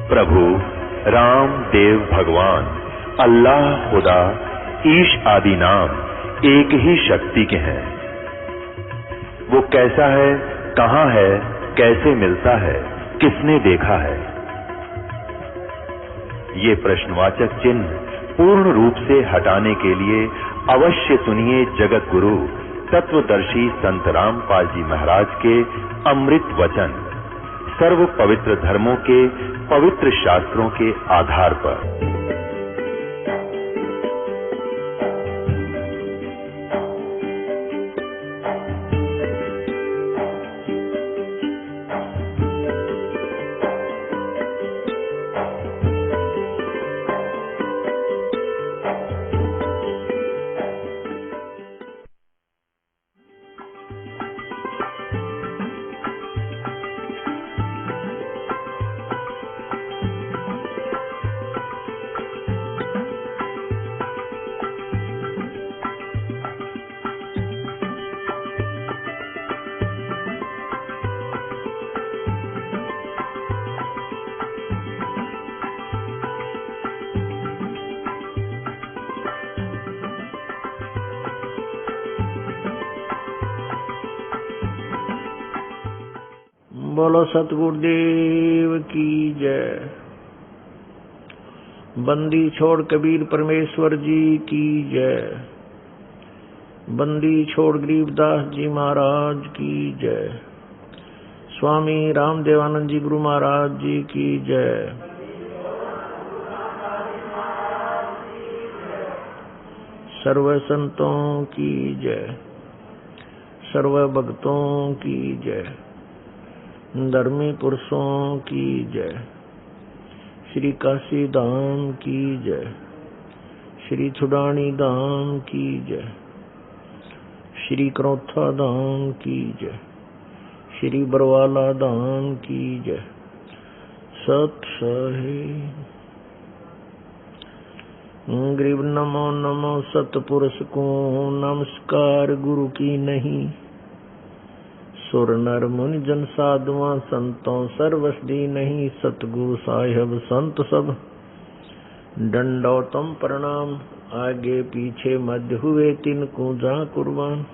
प्रभु राम देव भगवान अल्लाह खुदा ईश आदि नाम एक ही शक्ति के हैं। वो कैसा है, कहां है, कैसे मिलता है, किसने देखा है? ये प्रश्नवाचक चिन्ह पूर्ण रूप से हटाने के लिए अवश्य सुनिए जगत गुरु तत्वदर्शी संत रामपाल जी महाराज के अमृत वचन सर्व पवित्र धर्मों के पवित्र शास्त्रों के आधार पर। बोलो सतगुरुदेव की जय। बंदी छोड़ कबीर परमेश्वर जी की जय। बंदी छोड़ गरीबदास जी महाराज की जय। स्वामी रामदेवानंद जी गुरु महाराज जी की जय। सर्व संतों की जय। सर्व भक्तों की जय। धर्मी पुरुषों की जय। श्री काशी धाम की जय। श्री छुड़ानी धाम की जय। श्री क्रोथा धाम की जय। श्री बरवाला धाम की जय। सत साहिब गरीब नमो नमो सतपुरुष को नमस्कार गुरु की नहीं। सुर नर मुनि जन साधुआ संतों सर्वसदी नहीं। सतगुरु साहिब संत सब दंडोतम प्रणाम। आगे पीछे मध्य हुए तिनको जा कुर्बान।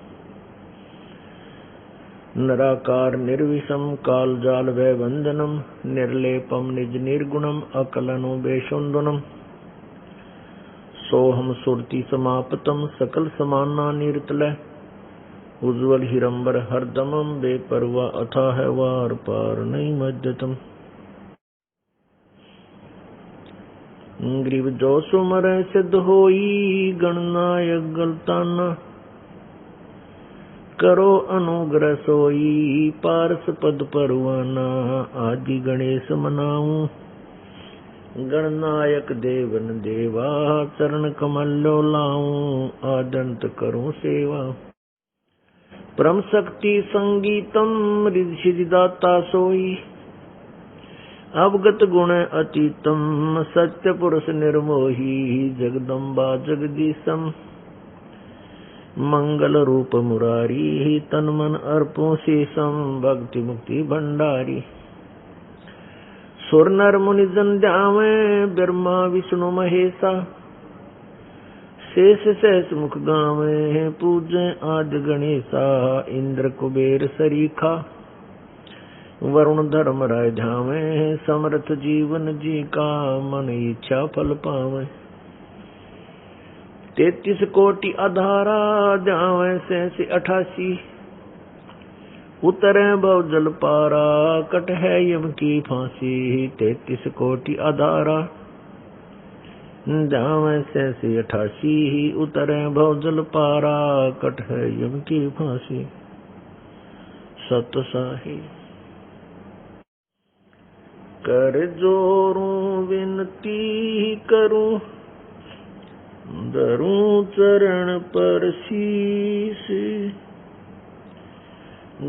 निराकार निर्विषम काल जाल वै वंदनम। निर्लेपम निज निर्गुणम अकलनो बेशुंदनम। सोहम सुरति समापतम सकल समाना निरतलय। उज्ज्वल हिरंबर हरदमम बेपरवा अथाह वार पार नहीं मध्यतम। ग्रीव जो सुमर सिद्ध होई गणनायक गलताना। करो अनुग्रह सोई पारस पद परवाना। आदि गणेश मनाऊं गणनायक देवन देवा। चरण कमलो लाऊं आदंत करूं सेवा। परम शक्ति संगीतम रिद्धि सिद्धिदाता सोई। अवगत गुण अतीतम सत्य पुरुष निर्मोही। जगदम्बा जगदीशम मंगल रूप मुरारी। तन मन अर्पों शेषम भक्ति मुक्ति भंडारी। सुर नर मुनि जन ध्यावे ब्रह्मा विष्णु महेशा। शेष सहस मुख गावे पूजे आदि गणेशा। इंद्र कुबेर सरीखा वरुण धर्म राय ध्यावे। समर्थ जीवन जी का मन इच्छा फल पावे। 33 कोटि आधारा ध्यावे सहस 88। उतरे भव जल पारा कट है यम की फांसी। 33 कोटि आधारा ध्यावे सहस 88। उतरे भव जल पारा कट है यम की फांसी। सत साहिब कर जोरूं विनती करूं। धरूं चरण पर शीस।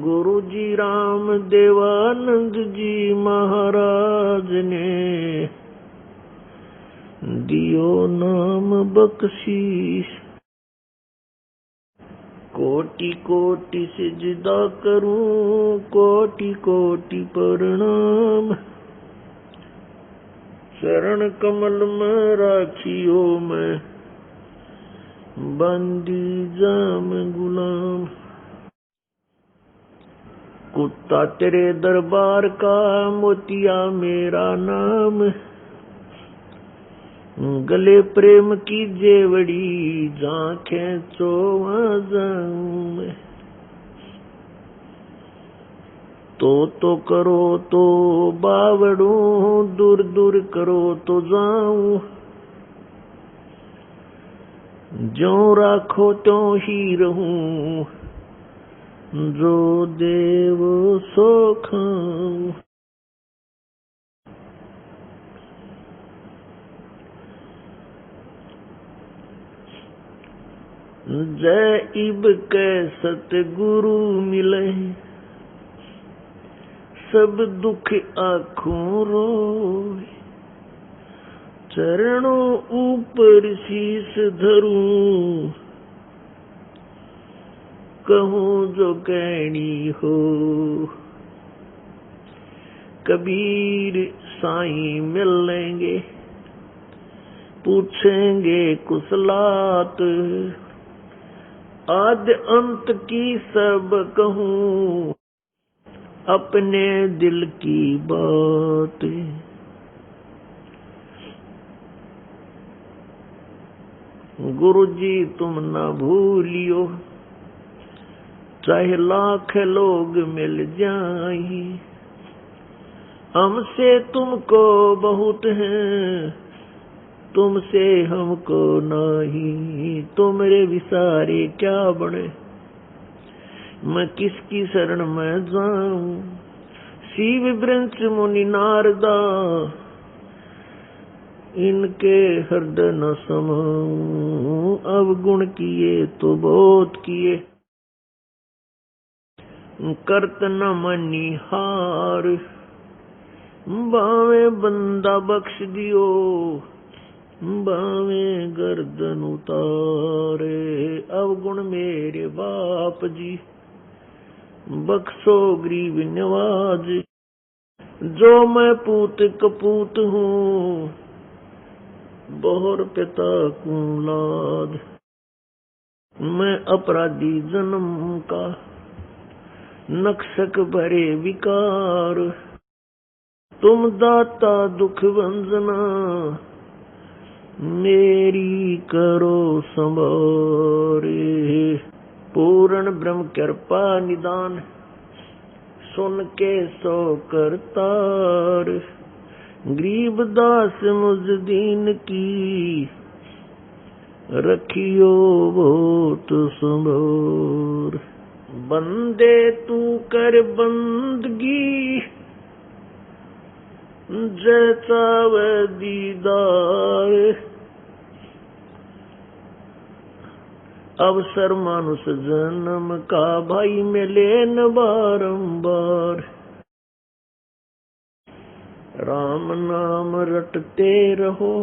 गुरु जी राम देवानंद जी महाराज ने दियो नाम बख्शीश। कोटि कोटि सिजदा करूं कोटि कोटि प्रणाम। शरण कमल में राखियो मैं, बंदी जाम गुलाम। कुत्ता तेरे दरबार का, मोतिया मेरा नाम। गले प्रेम की जेवड़ी, जहाँ खेचो वहाँ जाऊं मैं। तो करो तो बावड़ू, दूर दूर करो तो जाऊं। ज्यों राखो त्यों ही रहूं, जो देव सो खाऊं। जय इब के सतगुरु मिले, सब दुख आँखों रोए। चरणों ऊपर शीस धरूं, कहूँ जो कहनी हो। कबीर साईं मिलेंगे, पूछेंगे कुशलात। आद्य अंत की सब कहूँ, अपने दिल की बात। गुरु जी तुम न भूलियो, चाहे लाख लोग मिल जाए। हमसे तुमको बहुत है, तुमसे हमको नहीं। तुमरे विसारे क्या बने, मैं किसकी शरण में जाऊं। शिव वृंश मुनि नारदा, इनके हृदय न समाऊं। अवगुण किए तो बहुत किए, करत न मनी हार। बावे बंदा बख्श दियो, बावे गर्दन उतारे। अवगुण मेरे बाप जी, बख्शो गरीब नवाज। जो मैं पूत कपूत हूँ, बहुर पिता को लाद। मैं अपराधी जन्म का, नक्शक भरे विकार। तुम दाता दुख भंजना, मेरी करो संभारे। पूर्ण ब्रह्म कृपा निदान, सुन के सो करतार। गरीब दास मुझ दीन की, रखियो बहुत संभार। बंदे तू कर बंदगी, जैसा दीदार। अवसर मानुष जन्म का, भाई मिले न बारंबार। राम नाम रटते रहो,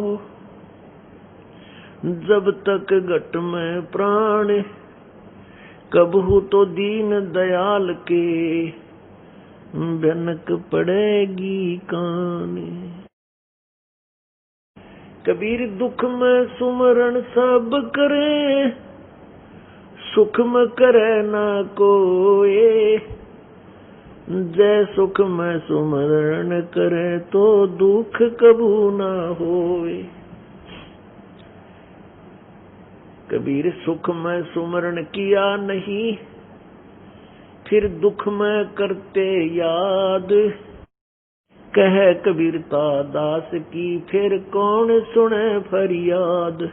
जब तक घट में प्राण। कबहू तो दीन दयाल के, भनक पड़ेगी कान। कबीर दुख में सुमरण सब करे, सुख में करे ना कोई। जय सुख में सुमरण करे, तो दुख कबू ना होए। कबीर सुख में सुमरण किया नहीं, फिर दुख में करते याद। कह कबीरता दास की, फिर कौन सुने फरियाद।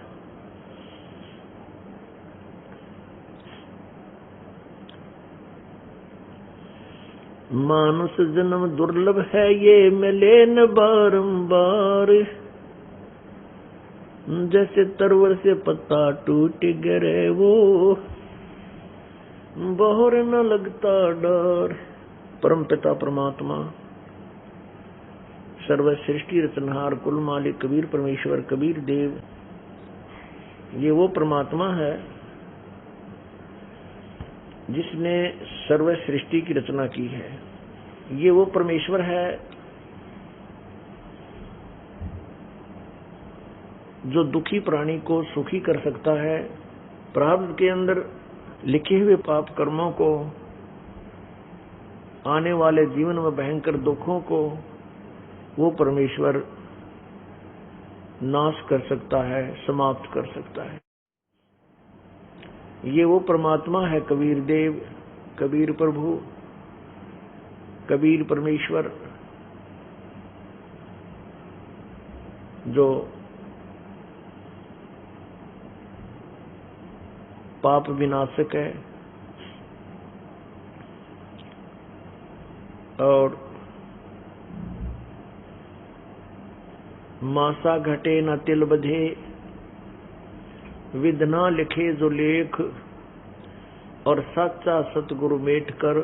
मानुष जन्म दुर्लभ है, ये मिले न बारंबार। जैसे तरवर से पत्ता टूट गिरे, वो बहुर न लगता डर। परम पिता परमात्मा, सर्व सृष्टि रचनहार, कुल मालिक कबीर परमेश्वर कबीर देव, ये वो परमात्मा है जिसने सर्व सृष्टि की रचना की है। ये वो परमेश्वर है जो दुखी प्राणी को सुखी कर सकता है, प्रारब्ध के अंदर लिखे हुए पाप कर्मों को, आने वाले जीवन में भयंकर दुखों को वो परमेश्वर नाश कर सकता है, समाप्त कर सकता है। ये वो परमात्मा है कबीर देव, कबीर प्रभु, कबीर परमेश्वर, जो पाप विनाशक है और मासा घटे न तिल बधे, विधना लिखे जो लेख, और सच्चा सतगुरु मेट कर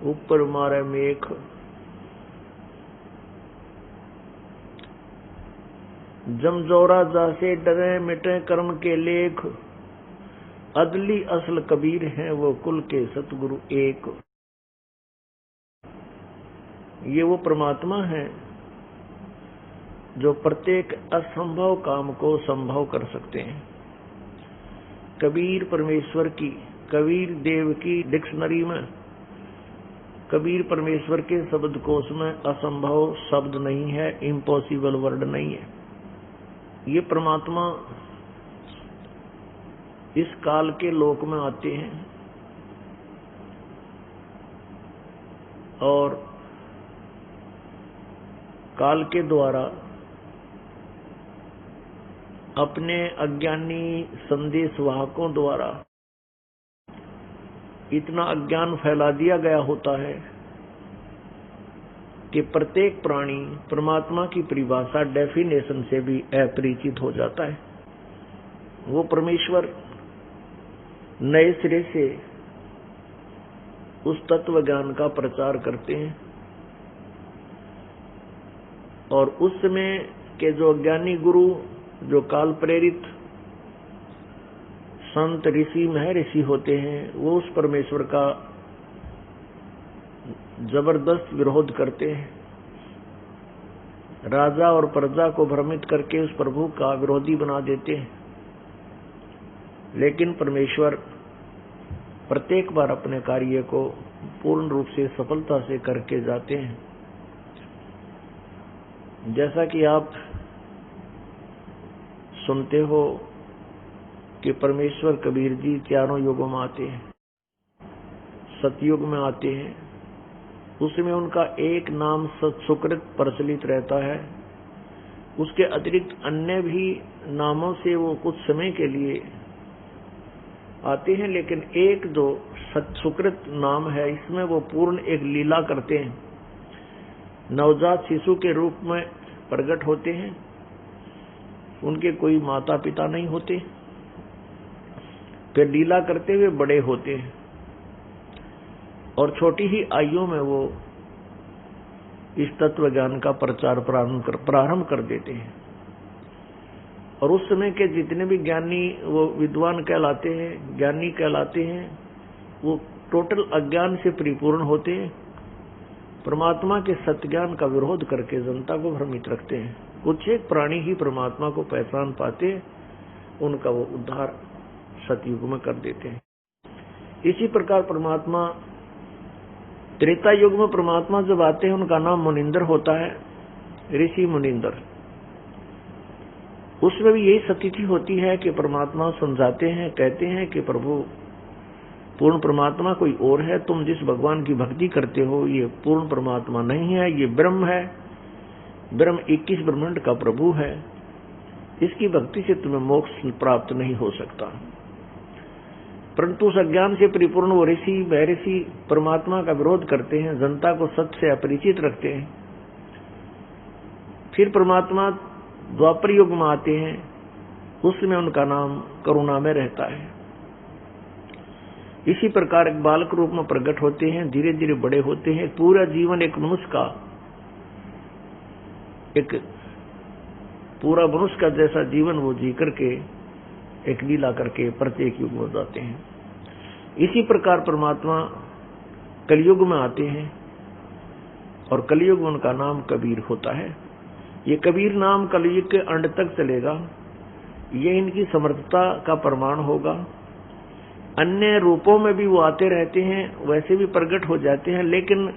ऊपर मारे मेख। जमजोरा जासे डरे मिटे कर्म के लेख, अदली असल कबीर हैं वो कुल के सतगुरु एक। ये वो परमात्मा है जो प्रत्येक असंभव काम को संभव कर सकते हैं। कबीर परमेश्वर की, कबीर देव की डिक्शनरी में, कबीर परमेश्वर के शब्द कोश में असंभव शब्द नहीं है, इम्पॉसिबल वर्ड नहीं है। ये परमात्मा इस काल के लोक में आते हैं और काल के द्वारा अपने अज्ञानी संदेश वाहकों द्वारा इतना अज्ञान फैला दिया गया होता है कि प्रत्येक प्राणी परमात्मा की परिभाषा डेफिनेशन से भी अपरिचित हो जाता है। वो परमेश्वर नए सिरे से उस तत्व ज्ञान का प्रचार करते हैं और उस समय के जो अज्ञानी गुरु, जो काल प्रेरित संत ऋषि महर्षि होते हैं, वो उस परमेश्वर का जबरदस्त विरोध करते हैं। राजा और प्रजा को भ्रमित करके उस प्रभु का विरोधी बना देते हैं। लेकिन परमेश्वर प्रत्येक बार अपने कार्य को पूर्ण रूप से सफलता से करके जाते हैं। जैसा कि आप सुनते हो कि परमेश्वर कबीर जी चारों युगों में आते हैं, सतयुग में आते हैं, उसमें उनका एक नाम सत्सुकृत प्रचलित रहता है। उसके अतिरिक्त अन्य भी नामों से वो कुछ समय के लिए आते हैं, लेकिन एक जो सत्सुकृत नाम है, इसमें वो पूर्ण एक लीला करते हैं। नवजात शिशु के रूप में प्रकट होते हैं, उनके कोई माता पिता नहीं होते, फिर लीला करते हुए बड़े होते हैं और छोटी ही आयु में वो इस तत्व ज्ञान का प्रचार प्रारंभ कर देते हैं। और उस समय के जितने भी ज्ञानी वो विद्वान कहलाते हैं, ज्ञानी कहलाते हैं, वो टोटल अज्ञान से परिपूर्ण होते हैं, परमात्मा के सत्य ज्ञान का विरोध करके जनता को भ्रमित रखते हैं। कुछ एक प्राणी ही परमात्मा को पहचान पाते हैं, उनका वो उद्धार सतयुग में कर देते हैं। इसी प्रकार परमात्मा त्रेता युग में परमात्मा जब आते हैं, उनका नाम मुनिंदर होता है, ऋषि मुनिंदर। उसमें भी यही स्थिति होती है कि परमात्मा समझाते हैं, कहते हैं कि प्रभु पूर्ण परमात्मा कोई और है, तुम जिस भगवान की भक्ति करते हो ये पूर्ण परमात्मा नहीं है, ये ब्रह्म है, ब्रह्म 21 ब्रह्मांड का प्रभु है, इसकी भक्ति से तुम्हें मोक्ष प्राप्त नहीं हो सकता। परंतु उस अज्ञान से परिपूर्ण वो ऋषि महर्षि परमात्मा का विरोध करते हैं, जनता को सत्य से अपरिचित रखते हैं। फिर परमात्मा द्वापर युग में आते हैं, उसमें उनका नाम करुणा में रहता है। इसी प्रकार एक बालक रूप में प्रकट होते हैं, धीरे धीरे बड़े होते हैं। पूरा जीवन एक मनुष्य का, एक पूरा मनुष्य का जैसा जीवन वो जी करके एक लीला करके प्रत्येक युग में जाते हैं। इसी प्रकार परमात्मा कलयुग में आते हैं और कलयुग में उनका नाम कबीर होता है। ये कबीर नाम कलयुग के अंत तक चलेगा, ये इनकी समर्थता का प्रमाण होगा। अन्य रूपों में भी वो आते रहते हैं, वैसे भी प्रकट हो जाते हैं, लेकिन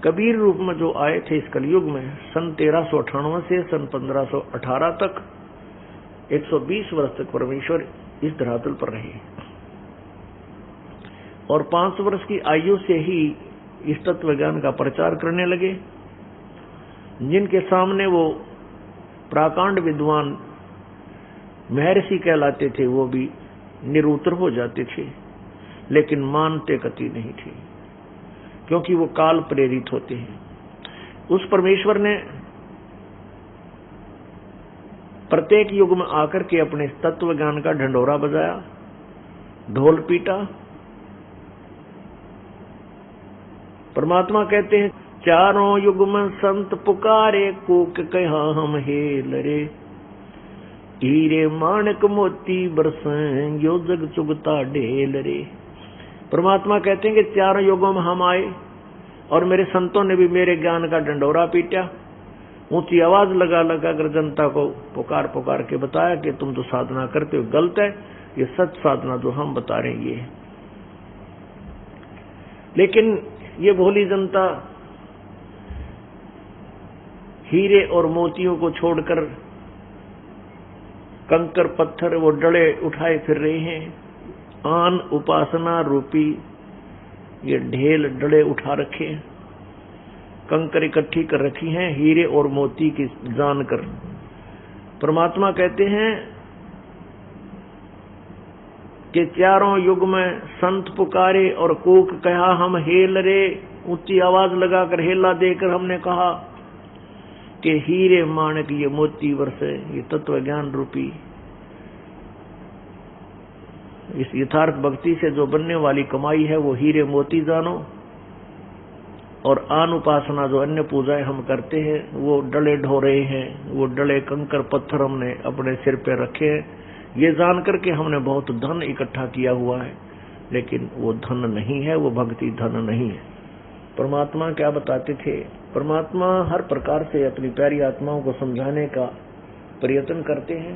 कबीर रूप में जो आए थे इस कलयुग में सन 1398 से सन 1518 तक 120 वर्ष तक परमेश्वर इस धरातल पर रहे और 5 वर्ष की आयु से ही इस तत्व ज्ञान का प्रचार करने लगे। जिनके सामने वो प्राकांड विद्वान महर्षि कहलाते थे वो भी निरुत्तर हो जाते थे, लेकिन मानते कति नहीं थे, क्योंकि वो काल प्रेरित होते हैं। उस परमेश्वर ने प्रत्येक युग में आकर के अपने तत्व ज्ञान का ढंढोरा बजाया, ढोल पीटा। परमात्मा कहते हैं, चारों युग में संत पुकारे, कूक कहा हम हेल रे, हीरे माणक मोती बरसें, यो जग चुगता ढेल रे। परमात्मा कहते हैं कि चारों युगों में हम आए और मेरे संतों ने भी मेरे ज्ञान का डंडोरा पीटा, ऊंची आवाज लगा लगा कर जनता को पुकार पुकार के बताया कि तुम तो साधना करते हो गलत है, ये सच साधना जो हम बता रहे हैं ये है। लेकिन ये भोली जनता हीरे और मोतियों को छोड़कर कंकर पत्थर वो डले उठाए फिर रहे हैं। आन उपासना रूपी ये ढेल डले उठा रखे हैं, कंकर इकट्ठी कर रखी हैं हीरे और मोती की जानकर। परमात्मा कहते हैं कि चारों युग में संत पुकारे और कूक कहा हम हेल रे, ऊंची आवाज लगाकर हेला देकर हमने कहा कि हीरे माणक ये मोती वर्षे, ये तत्व ज्ञान रूपी इस यथार्थ भक्ति से जो बनने वाली कमाई है वो हीरे मोती जानो। और आन उपासना जो अन्य पूजाएं हम करते हैं वो डले ढो रहे हैं, वो डले कंकर पत्थर हमने अपने सिर पे रखे हैं, ये जान करके हमने बहुत धन इकट्ठा किया हुआ है, लेकिन वो धन नहीं है, वो भक्ति धन नहीं है। परमात्मा क्या बताते थे? परमात्मा हर प्रकार से अपनी प्यारी आत्माओं को समझाने का प्रयत्न करते हैं।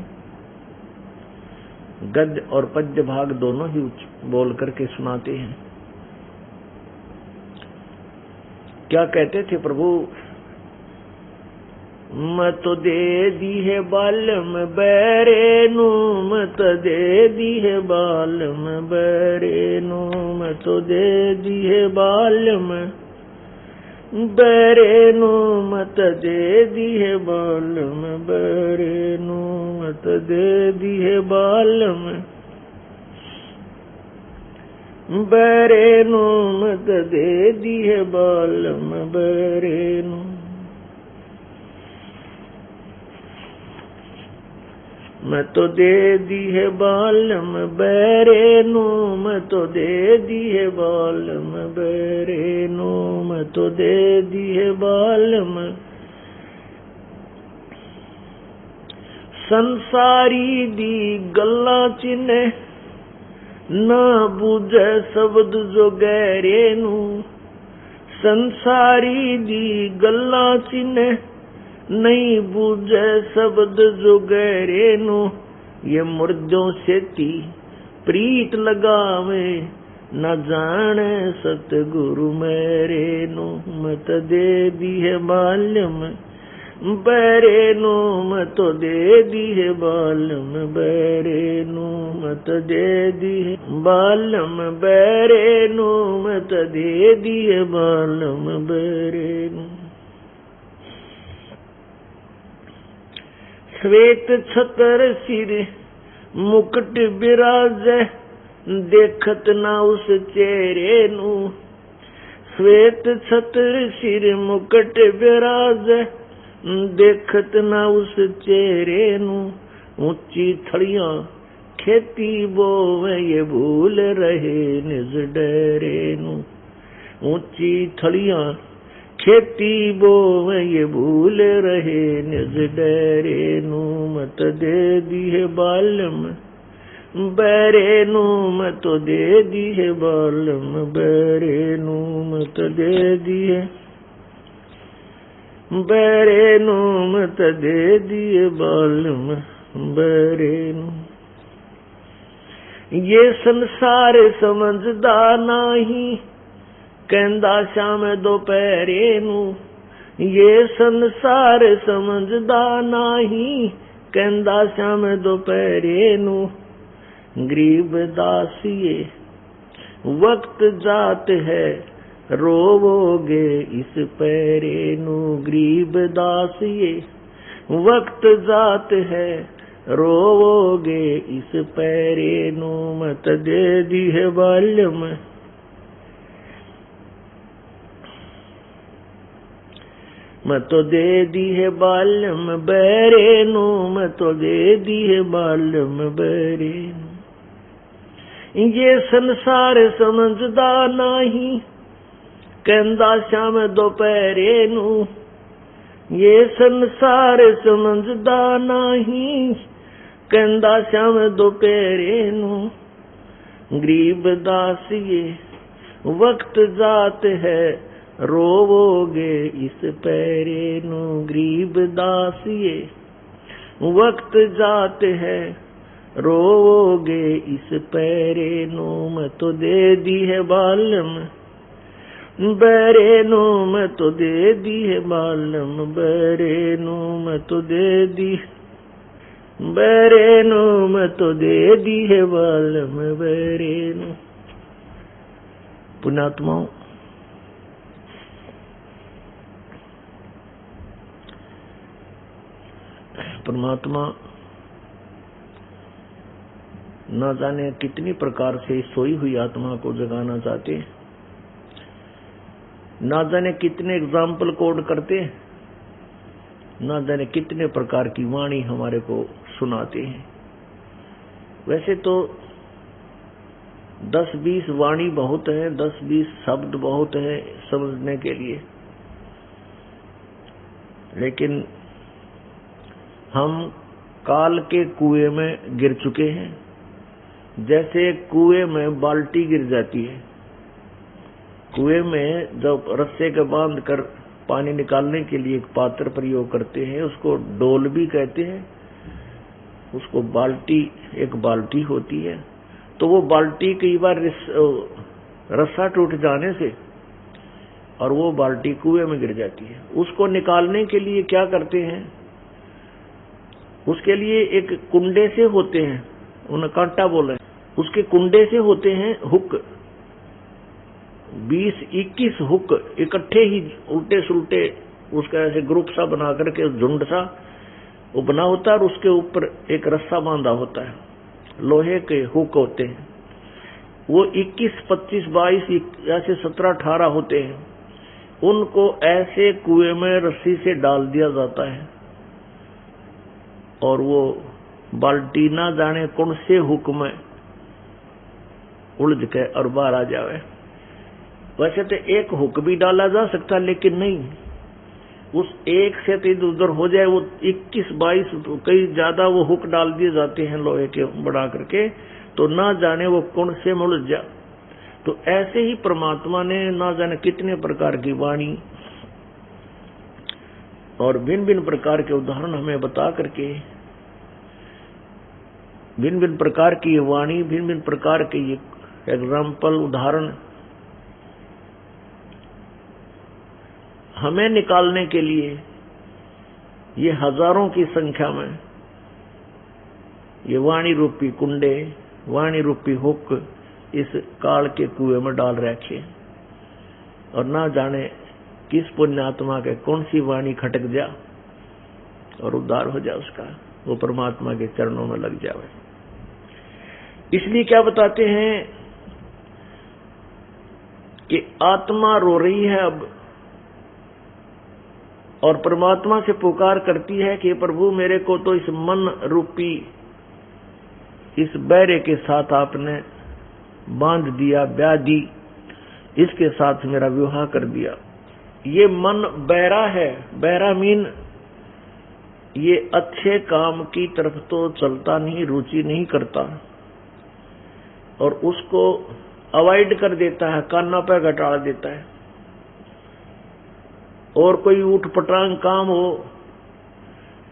गद्य और पद्य भाग दोनों ही बोल करके सुनाते हैं। क्या कहते थे प्रभु? मत दे दी है बालम बैरेनु, मत दे दी है बालम बैरेनु, मत दे दी है बालम बैरेनु, मत दे दी है बालम बैरेनु, मत दे दी है बालम बैरेनु, मत दे दी है बालम बैरेनु। मैं तो दे दी है बालम बैरेनु, मैं तो दे दी है बालम बैरेनु, मैं तो दे दी है बालम। संसारी दी गल्ला चिन्ह ना बूझे शब्द जो गहरेनु, संसारी दी गल्ला चिन्ह नहीं बूझे शब्द जो गहरेनु। ये मुर्दों से ती प्रीत लगावे न जाने सतगुरु मेरे नु। मत दे दी है बालम बैरेनु, मत दे दी है बालम बैरेनु, मत दे दी है बालम बैरेनु, मत दे दी है बालम बैरेनु। श्वेत छतर सिर मुकुट बिराजे देखत ना उस चेहरे नु। श्वेत छतर सिर मुकुट बिराजे देखत ना उस चेहरे नु। ऊंची थड़ियां खेती बोवे ये भूल रहे निज डेरे नु। ऊंची थड़ियां खेती बोवे ये भूल रहे निज डेरे नु। मत दे दी है बालम बैरेनु, मत दे दी है बालम बैरेनु, मत दे दी है बैरे नु मत दे दिए बालम बैरे नु। ये संसार समझदा नहीं कहंदा शाम दोपहरे नु। ये संसार समझदा नहीं कहंदा शाम दोपहरे नु। गरीब दासिए वक्त जात है रोवोगे इस पैरे नु। गरीब दासिए वक्त जात है रोवोगे इस पैरे नु। मत दे दी है बाल्यम मत दे दी है बाल्यम बैरे नु। मत दे दी है बाल्यम बैरे नु। ये संसार समझदा नहीं कहंदा शाम दोपहरे नु। ये संसार समझदा नहीं कहंदा शाम दोपहरे नु। गरीब दासिए वक्त जात है रोवोगे इस पैरे नु। गरीब दासिए वक्त जात है रोवोगे इस पैरे नु। मत दे दी है बालम बैरे नु। मत दे दी है बालम बैरे नु। मत दे दी बैरे नु। मत दे दी है बालम बैरे नु। पुण्यात्माओं, परमात्मा न जाने कितनी प्रकार से सोई हुई आत्मा को जगाना चाहते हैं, न जाने कितने एग्जाम्पल कोड करते हैं, न जाने कितने प्रकार की वाणी हमारे को सुनाते हैं। वैसे तो 10-20 वाणी बहुत है, 10-20 शब्द बहुत है समझने के लिए, लेकिन हम काल के कुएं में गिर चुके हैं। जैसे कुएं में बाल्टी गिर जाती है, कुएं में जब रस्से के बांध कर पानी निकालने के लिए एक पात्र प्रयोग करते हैं, उसको डोल भी कहते हैं, उसको बाल्टी एक बाल्टी होती है। तो वो बाल्टी कई बार रस्सा टूट जाने से और वो बाल्टी कुएं में गिर जाती है। उसको निकालने के लिए क्या करते हैं, उसके लिए एक कुंडे से होते हैं, उन्हें कांटा बोले, उसके कुंडे से होते हैं हुक, 20-21 हुक इकट्ठे ही उल्टे सुलटे उसका ऐसे ग्रुप सा बना करके झुंड सा वो बना होता है, और उसके ऊपर एक रस्सा बांधा होता है, लोहे के हुक होते हैं। वो 21, 25, 22 ऐसे 17-18 होते हैं। उनको ऐसे कुएं में रस्सी से डाल दिया जाता है और वो बाल्टी ना जाने कौन से हुक में उलझ के और बाहर आ जावे। वैसे तो एक हुक भी डाला जा सकता, लेकिन नहीं, उस एक से तो इधर उधर हो जाए, वो 21-22 तो कई ज्यादा वो हुक डाल दिए जाते हैं लोहे के बना करके, तो ना जाने वो कौन से में उलझ जा। तो ऐसे ही परमात्मा ने ना जाने कितने प्रकार की वाणी और भिन्न भिन्न प्रकार के उदाहरण हमें बता करके, भिन्न भिन्न प्रकार की वाणी, भिन्न भिन्न प्रकार के ये एग्जाम्पल उदाहरण हमें निकालने के लिए ये हजारों की संख्या में ये वाणी रूपी कुंडे, वाणी रूपी हुक इस काल के कुएं में डाल रखे, और ना जाने किस पुण्यात्मा के कौन सी वाणी खटक जा और उद्धार हो जाए, उसका वो परमात्मा के चरणों में लग जाए। इसलिए क्या बताते हैं कि आत्मा रो रही है अब, और परमात्मा से पुकार करती है कि प्रभु मेरे को तो इस मन रूपी इस बैरे के साथ आपने बांध दिया, ब्याह दी, इसके साथ मेरा विवाह कर दिया। ये मन बैरा है, बैरा मीन ये अच्छे काम की तरफ तो चलता नहीं, रुचि नहीं करता, और उसको अवॉइड कर देता है, कान्ना पे घटा देता है। और कोई ऊट पटांग काम हो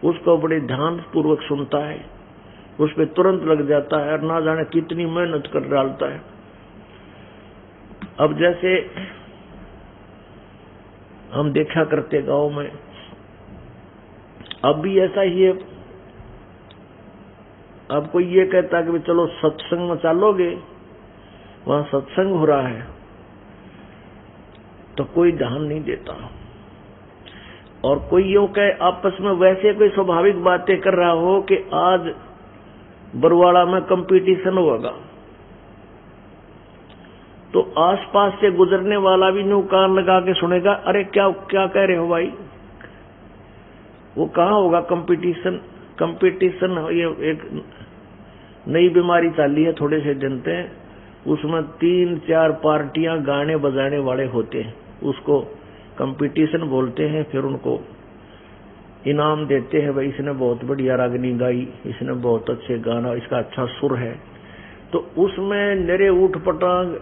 उसको बड़े ध्यान पूर्वक सुनता है, उस पर तुरंत लग जाता है और ना जाने कितनी मेहनत कर डालता है। अब जैसे हम देखा करते गांव में, अब भी ऐसा ही है। अब कोई ये कहता कि चलो सत्संग में चलोगे, वहां सत्संग हो रहा है, तो कोई ध्यान नहीं देता। और कोई यूं कहे आपस में वैसे कोई स्वाभाविक बातें कर रहा हो कि आज बरवाड़ा में कंपटीशन होगा, तो आसपास से गुजरने वाला भी न्यू कान लगा के सुनेगा, अरे क्या क्या कह रहे हो भाई, वो कहाँ होगा कंपटीशन। कंपटीशन ये एक नई बीमारी चाली है, थोड़े से जनते हैं, उसमें 3-4 पार्टियां गाने बजाने वाले होते हैं, उसको कंपटीशन बोलते हैं। फिर उनको इनाम देते हैं, भाई इसने बहुत बढ़िया रागनी गाई, इसने बहुत अच्छे गाना, इसका अच्छा सुर है। तो उसमें निरे ऊट पटांग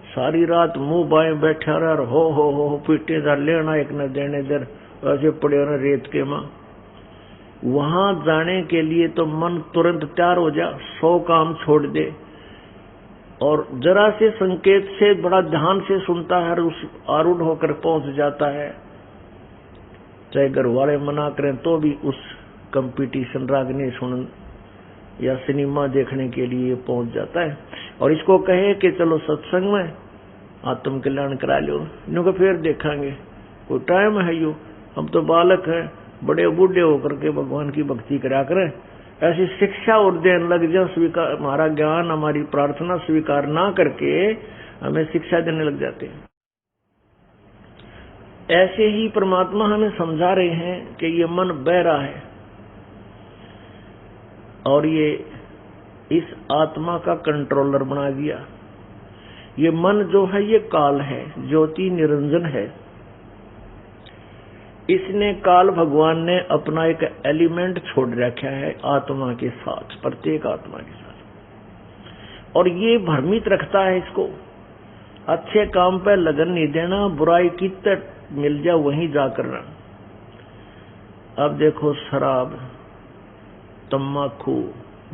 सारी रात मुंह बाएं बैठा रहा, हो पीटे दर लेना एक न देने दर, ऐसे पड़े ना रेत के मां। वहां जाने के लिए तो मन तुरंत तैयार हो जा, 100 काम छोड़ दे और जरा से संकेत से बड़ा ध्यान से सुनता है और उस आरूढ़ होकर पहुंच जाता है। चाहे घर वाले मना करें तो भी उस कंपटीशन रागनी सुन या सिनेमा देखने के लिए पहुंच जाता है। और इसको कहे कि चलो सत्संग में आत्म कल्याण करा लो, इनको फिर देखेंगे, कोई टाइम है यू, हम तो बालक हैं, बड़े बूढ़े होकर के भगवान की भक्ति करा करें। ऐसी शिक्षा और देने लग जाए, स्वीकार हमारा ज्ञान हमारी प्रार्थना स्वीकार ना करके हमें शिक्षा देने लग जाते हैं। ऐसे ही परमात्मा हमें समझा रहे हैं कि ये मन बह रहा है और ये इस आत्मा का कंट्रोलर बना दिया। ये मन जो है ये काल है, ज्योति निरंजन है। इसने काल भगवान ने अपना एक एलिमेंट छोड़ रखा है आत्मा के साथ, प्रत्येक आत्मा के साथ, और ये भ्रमित रखता है इसको। अच्छे काम पे लगन नहीं देना, बुराई की तट मिल जा वहीं जा करना। अब देखो शराब, तम्बाकू,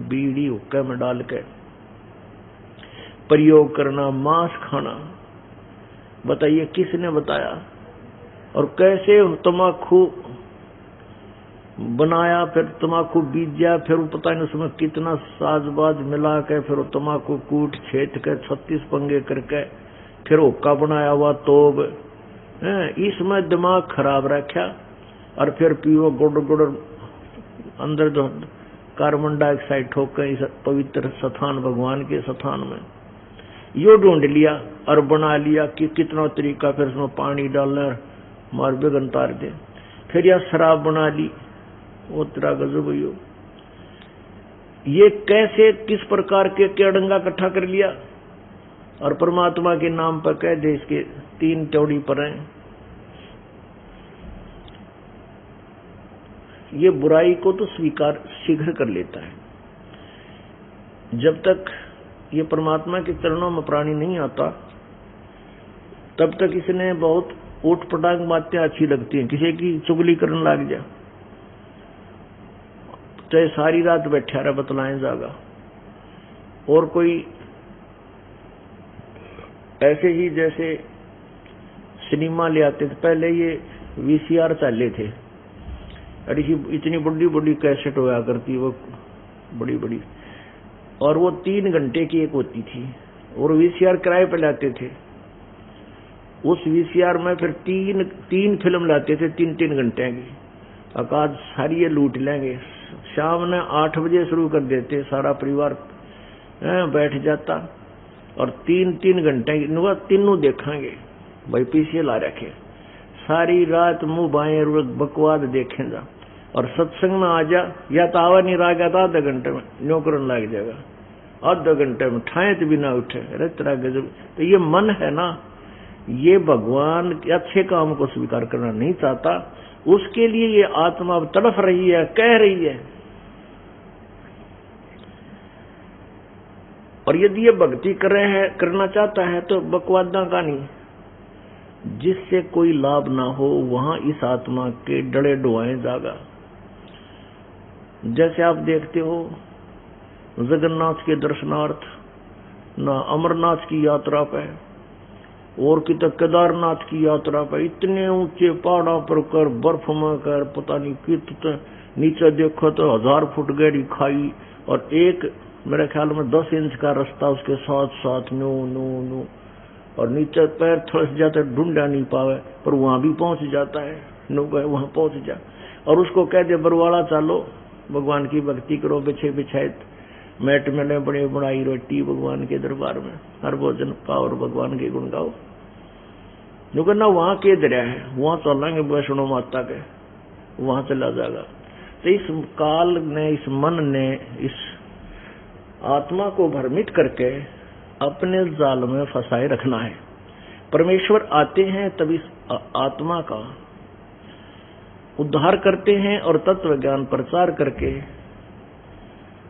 बीड़ी हुक्के में डाल के प्रयोग करना, मांस खाना, बताइए किसने बताया और कैसे तम्बाकू बनाया, फिर तम्बाकू बीजा, फिर पता नहीं उसमें कितना साजबाज मिला के फिर तम्बाकू कूट छेद के 36 पंगे करके फिर हुक्का बनाया हुआ तोब, इसमें दिमाग खराब रखा। और फिर पियो गुड़ गुड़ अंदर जो कार्बन डाइऑक्साइड ठोक के इस पवित्र स्थान भगवान के स्थान में यो ढूंढ लिया और बना लिया कि कितना तरीका, फिर उसमें पानी डालना मार बेगन तार दे, फिर यह शराब बना ली, वो तेरा गजब हो। ये कैसे किस प्रकार के केड़ंगा इकट्ठा कर लिया और परमात्मा के नाम पर कह दे इसके 3 चौड़ी पर हैं। ये बुराई को तो स्वीकार शीघ्र कर लेता है। जब तक ये परमात्मा के चरणों में प्राणी नहीं आता तब तक इसने बहुत ऊट पटांग बातें अच्छी लगती हैं। किसी की चुगली करने लग जा, चाहे सारी रात बैठा रहा बतलाएं जागा। और कोई ऐसे ही जैसे सिनेमा ले आते थे, पहले ये VCR चाले थे, अरे इतनी बड़ी बड़ी कैसेट होया करती, वो बड़ी बड़ी, और वो 3 घंटे की एक होती थी और VCR किराए पे लाते थे। उस VCR में फिर तीन फिल्म लाते थे 3-3 घंटे की। अकाज सारी ये लूट लेंगे। शाम ने 8 बजे शुरू कर देते, सारा परिवार बैठ जाता और 3-3 घंटे तीनों देखेंगे। भाई पीछे ला रखे, सारी रात मुंह बाएं बकवाद देखेगा। और सत्संग में आ जा, या तो आवा नहीं रहा गया था आधा घंटे में नौकरन लग जाएगा, आधा घंटे में ठाएत भी ना उठे। अरे तेरा गजब। तो ये मन है ना, ये भगवान के अच्छे काम को स्वीकार करना नहीं चाहता, उसके लिए ये आत्मा तड़फ रही है, कह रही है। और यदि ये भक्ति कर रहे हैं, करना चाहता है तो बकवादा का नहीं, जिससे कोई लाभ ना हो, वहां इस आत्मा के डड़े डुआएं जागा। जैसे आप देखते हो जगन्नाथ के दर्शनार्थ ना अमरनाथ की यात्रा पे और कि तो केदारनाथ की यात्रा पे इतने ऊंचे पहाड़ों पर कर, बर्फ में कर, पता नहीं कितने नीचे देखो तो 1000 फुट गहरी खाई, और एक मेरे ख्याल में 10 इंच का रास्ता उसके साथ साथ नो नो नो, और नीचे पैर थस जाते ढूंढा नहीं पावे, पर वहां भी पहुंच जाता है, नो गए वहां पहुंच जा। और उसको कह दे बरवाड़ा चलो, भगवान की भक्ति करो, बिछे बिछाए मैट मैंने बड़े बनाई रोटी भगवान के दरबार में, हर भोजन पाओ और भगवान के गुण गाओ। जो करना वहां के दरिया है, वहां चलेंगे वैष्णो माता के, वहां चला जाएगा। तो इस काल ने, इस मन ने इस आत्मा को भ्रमित करके अपने जाल में फंसाए रखना है। परमेश्वर आते हैं तब इस आत्मा का उद्धार करते हैं और तत्व ज्ञान प्रचार करके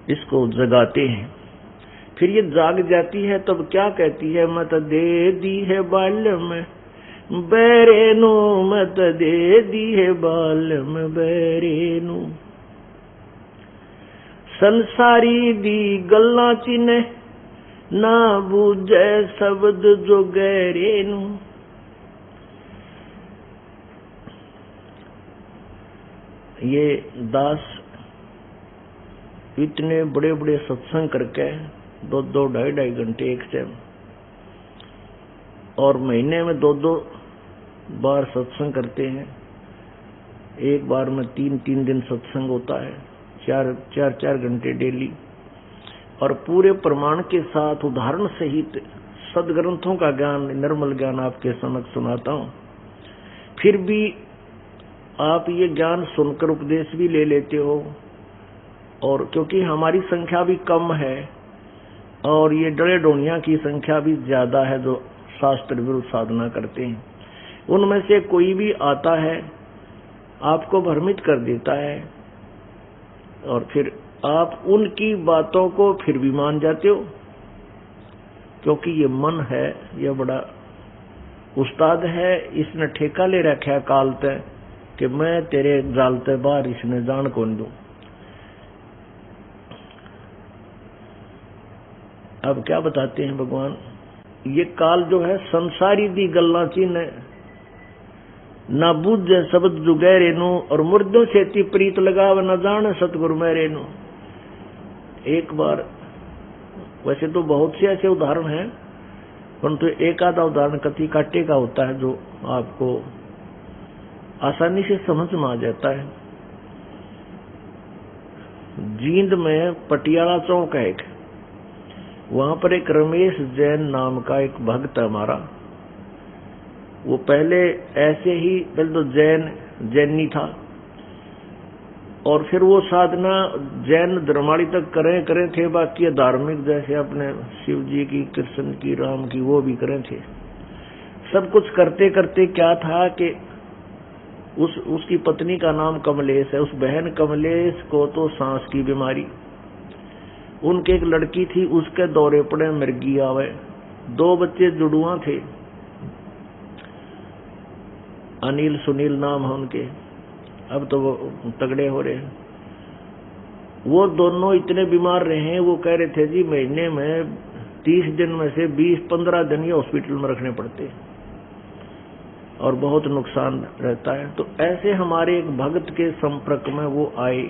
इसको जगाते हैं। फिर ये जाग जाती है तब क्या कहती है, मत दे दी है बाल्य में बैरेनु, मत दे दी है बाल्य में बैरेनु, संसारी दी गल्ला चिन्ह ना बूझे शब्द जो गहरेनु। ये दास इतने बड़े बड़े सत्संग करके 2-2, 2.5 घंटे एक टाइम, और महीने में 2-2 बार सत्संग करते हैं। एक बार में 3-3 दिन सत्संग होता है, 4-4 घंटे डेली, और पूरे प्रमाण के साथ उदाहरण सहित सदग्रंथों का ज्ञान, निर्मल ज्ञान आपके समक्ष सुनाता हूं। फिर भी आप ये ज्ञान सुनकर उपदेश भी ले लेते हो, और क्योंकि हमारी संख्या भी कम है और ये डरे डोनिया की संख्या भी ज्यादा है जो शास्त्र विरुद्ध साधना करते हैं, उनमें से कोई भी आता है आपको भ्रमित कर देता है, और फिर आप उनकी बातों को फिर भी मान जाते हो, क्योंकि ये मन है, ये बड़ा उस्ताद है, इसने ठेका ले रखा है काल तय कि मैं तेरे जाल ते बाहर इसने जान कौन दूं। अब क्या बताते हैं भगवान, ये काल जो है संसारी दी गल्ला चिन्ह ना बुझे शब्द जुगे रेनु, और मुर्दों से ती प्रीत लगाव न जाने सतगुरु में रेनु। एक बार, वैसे तो बहुत से ऐसे उदाहरण हैं, परंतु एक आधा उदाहरण कति काटे का होता है जो आपको आसानी से समझ में आ जाता है। जींद में पटियाला चौक है एक, वहां पर एक रमेश जैन नाम का एक भक्त है हमारा। वो पहले ऐसे ही, पहले तो जैनी था, और फिर वो साधना जैन धर्माड़ी तक करें थे, बाकी धार्मिक जैसे अपने शिव जी की, कृष्ण की, राम की, वो भी करें थे। सब कुछ करते करते क्या था कि उसकी पत्नी का नाम कमलेश है, उस बहन कमलेश को तो सांस की बीमारी, उनके एक लड़की थी, उसके दौरे पड़े, मिर्गी आवे, 2 बच्चे जुड़ुआ थे, अनिल सुनील नाम है उनके, अब तो वो तगड़े हो रहे हैं। वो दोनों इतने बीमार रहे, वो कह रहे थे जी महीने में 30 दिन में से 20-15 दिन ये हॉस्पिटल में रखने पड़ते और बहुत नुकसान रहता है। तो ऐसे हमारे एक भक्त के संपर्क में वो आए,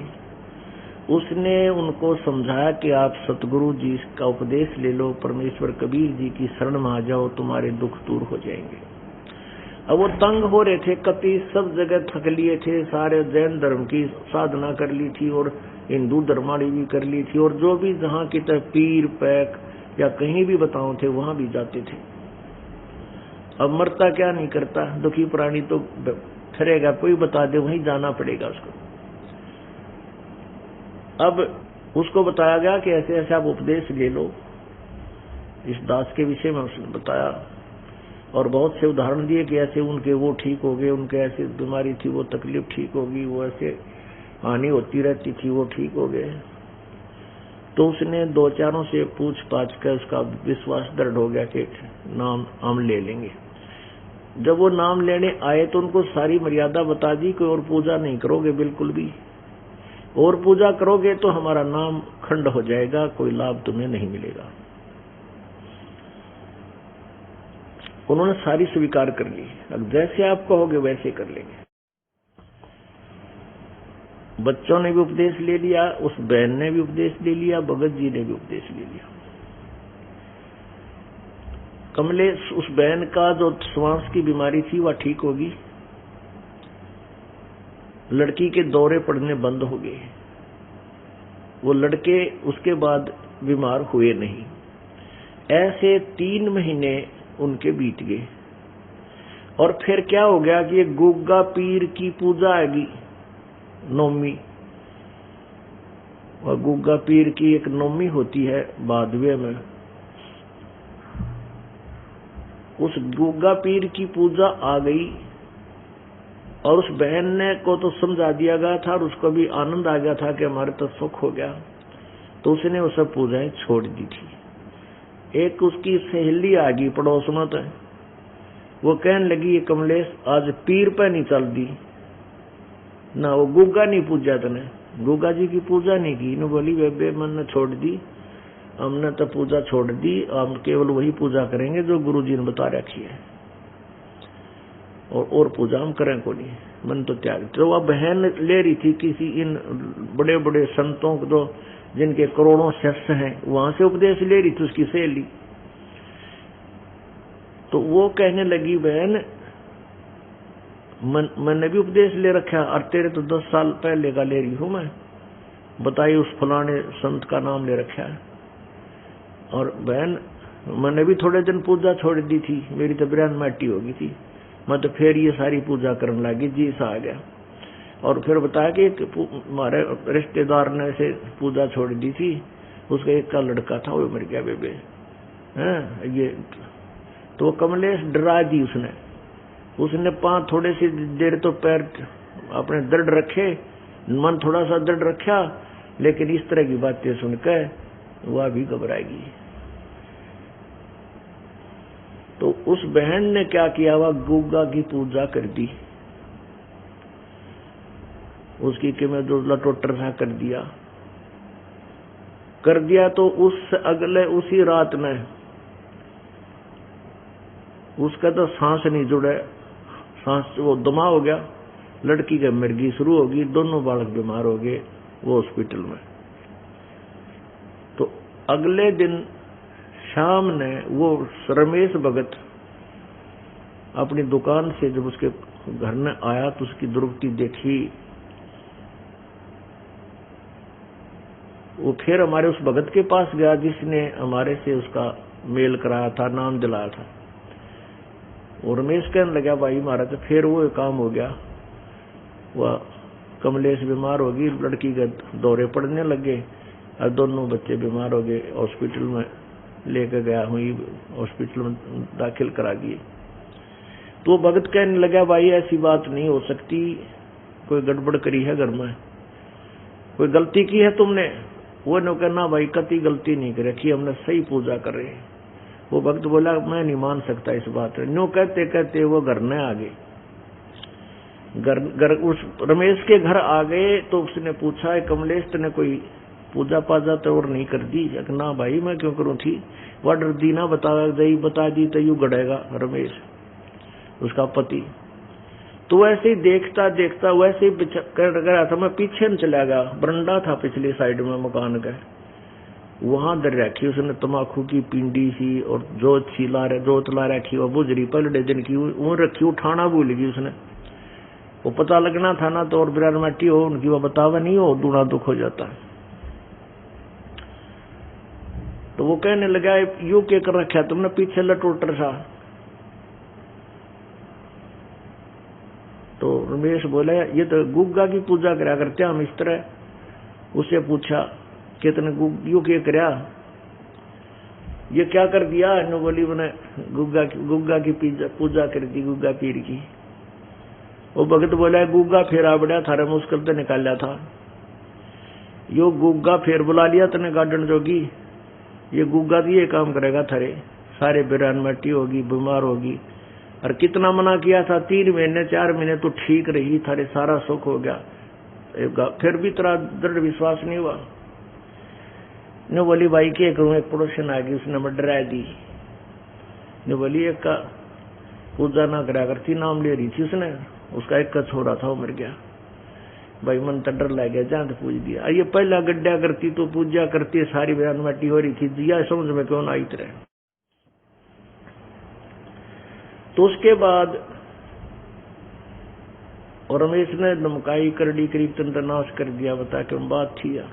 उसने उनको समझाया कि आप सतगुरु जी का उपदेश ले लो, परमेश्वर कबीर जी की शरण में आ जाओ, तुम्हारे दुख दूर हो जाएंगे। अब वो तंग हो रहे थे, कति सब जगह थक लिए थे, सारे जैन धर्म की साधना कर ली थी और हिंदू धर्माणी भी कर ली थी, और जो भी जहाँ की तरह पीर पैक या कहीं भी बताओ थे वहां भी जाते थे। अब मरता क्या नहीं करता, दुखी प्राणी तो ठहरेगा, कोई बता दे वहीं जाना पड़ेगा उसको। अब उसको बताया गया कि ऐसे ऐसे आप उपदेश ले लो, इस दास के विषय में उसने बताया और बहुत से उदाहरण दिए कि ऐसे उनके वो ठीक हो गए, उनके ऐसे बीमारी थी वो तकलीफ ठीक होगी, वो ऐसे हानि होती रहती थी वो ठीक हो गए। तो उसने 2-4 से पूछ पाछ कर उसका विश्वास दृढ़ हो गया कि नाम हम ले लेंगे। जब वो नाम लेने आए तो उनको सारी मर्यादा बता दी कि और पूजा नहीं करोगे बिल्कुल भी, और पूजा करोगे तो हमारा नाम खंड हो जाएगा, कोई लाभ तुम्हें नहीं मिलेगा। उन्होंने सारी स्वीकार कर ली, अब जैसे आप कहोगे वैसे कर लेंगे। बच्चों ने भी उपदेश ले लिया, उस बहन ने भी उपदेश ले लिया, भगत जी ने भी उपदेश ले लिया। कमलेश, उस बहन का जो श्वास की बीमारी थी वह ठीक होगी, लड़की के दौरे पड़ने बंद हो गए, वो लड़के उसके बाद बीमार हुए नहीं। ऐसे 3 महीने उनके बीत गए और फिर क्या हो गया कि एक गुग्गा पीर की पूजा आएगी, नौमी, और गुग्गा पीर की एक नौमी होती है बादवे में। उस गुग्गा पीर की पूजा आ गई और उस बहन ने को तो समझा दिया गया था और उसको भी आनंद आ गया था कि हमारे तो सुख हो गया, तो उसने वो सब पूजाएं छोड़ दी थी। एक उसकी सहेली आ गई पड़ोस में, तो वो कहने लगी ये कमलेश आज पीर पे नहीं चल दी ना, वो गुग्गा नहीं पूजा, तने गुग्गा जी की पूजा नहीं की। ने बोली बेबे मैंने छोड़ दी, हमने तो पूजा छोड़ दी, हम केवल वही पूजा करेंगे जो गुरु जी ने बता रखी है, और पूजा हम करें को नहीं, मन तो त्याग। तो वह बहन ले रही थी किसी इन बड़े बड़े संतों को, जो जिनके करोड़ों शिष्य हैं, वहां से उपदेश ले रही थी उसकी सहेली। तो वो कहने लगी बहन मैंने भी उपदेश ले रखा, और तेरे तो 10 साल पहले का ले रही हूं मैं, बताइए उस फलाने संत का नाम ले रखा है। और बहन मैंने भी थोड़े दिन पूजा छोड़ दी थी, मेरी तो ब्रेन माटी हो गई थी, मैं तो फिर ये सारी पूजा करने लगी, जी सा आ गया। और फिर बताया कि हमारे रिश्तेदार ने ऐसे पूजा छोड़ दी थी, उसका एक का लड़का था वो मर गया बेबे हैं ये। तो कमलेश डरा दी उसने पांव थोड़े सी देर तो पैर अपने दृढ़ रखे, मन थोड़ा सा दृढ़ रखा, लेकिन इस तरह की बातें सुनकर वह भी घबराएगी। तो उस बहन ने क्या किया, वह गुग्गा की पूजा कर दी, उसकी कि मैं जो लटोटर था कर दिया। तो उस अगले उसी रात में उसका तो सांस नहीं जुड़े, सांस वो दमा हो गया, लड़की का मिर्गी शुरू होगी, दोनों बालक बीमार हो गए वो हॉस्पिटल में। तो अगले दिन शाम ने वो रमेश भगत अपनी दुकान से जब उसके घर में आया तो उसकी दुर्गति देखी। वो फिर हमारे उस भगत के पास गया जिसने हमारे से उसका मेल कराया था, नाम दिलाया था। और रमेश कहने लगा भाई महाराज, तो फिर वो काम हो गया, वह कमलेश बीमार होगी, लड़की के दौरे पड़ने लगे और दोनों बच्चे बीमार हो गए, हॉस्पिटल में लेकर गया हूँ, हॉस्पिटल में दाखिल करा दिए। तो भगत कहने लगा भाई ऐसी बात नहीं हो सकती, कोई गड़बड़ करी है घर में, कोई गलती की है तुमने। वो न कहना भाई कति गलती नहीं कर रखी, हमने सही पूजा कर रहे हैं। वो भक्त बोला मैं नहीं मान सकता इस बात में। नो कहते कहते वो घर न आ गए, घर उस रमेश के घर आ गए। तो उसने पूछा कमलेश तने कोई पूजा पाजा तो और नहीं कर दी? ना भाई मैं क्यों करूं थी, वह डर दी ना बता दी तो यू गड़ेगा रमेश उसका पति। तो वैसे ही देखता देखता वैसे ही कर रहा था, मैं पीछे न चला गया, बरंडा था पिछली साइड में मकान का, वहां दर रखी उसने तमाकू की पिंडी सी और जोत ला रखी, वो बुजरी पलड़े दिन की वो रखी, उठाना भूल गई उसने। वो पता लगना था ना तो और बिरार माटी हो उनकी, वो बतावा नहीं हो दूना दुख हो जाता। तो वो कहने लगा यू क्या कर रखा तुमने पीछे लटोटर सा। तो रमेश बोले ये तो गुग्गा की पूजा करा करते हम इस तरह। उसे पूछा कि तने यू क्या करया, ये क्या कर दिया? नो बोली मैंने गुग्गा की पूजा कर दी, गुग्गा पीर की। वो भगत बोला गुग्गा फेर आ बड़ा थारा मुश्किल तो निकाला था, यो गुग्गा फेर बुला लिया तने गार्डन जोगी, ये गुग्गा भी ये काम करेगा थारे, सारे बिरान मट्टी होगी, बीमार होगी और कितना मना किया था, 3 महीने 4 महीने तो ठीक रही, थारे सारा सुख हो गया, फिर भी तेरा दृढ़ विश्वास नहीं हुआ। ने बोली भाई के करूं, एक पड़ोसन आ गई, उसने मैं डरा दी। ने बोली एक का पूजा ना करा करती, नाम ले रही थी उसने, उसका एक का छोरा था वो मर गया। भाई मन तो डर लग गया, जहां तो पूज दिया। ये पहला गड्ढा करती तो पूजा करती, सारी बयान मट्टी हो रही थी, दिया समझ में क्यों ना आई तरह। तो उसके बाद और रमेश ने धमकाई करड़ी करीब तंत्र नाश कर दिया, बता के बात थी यार।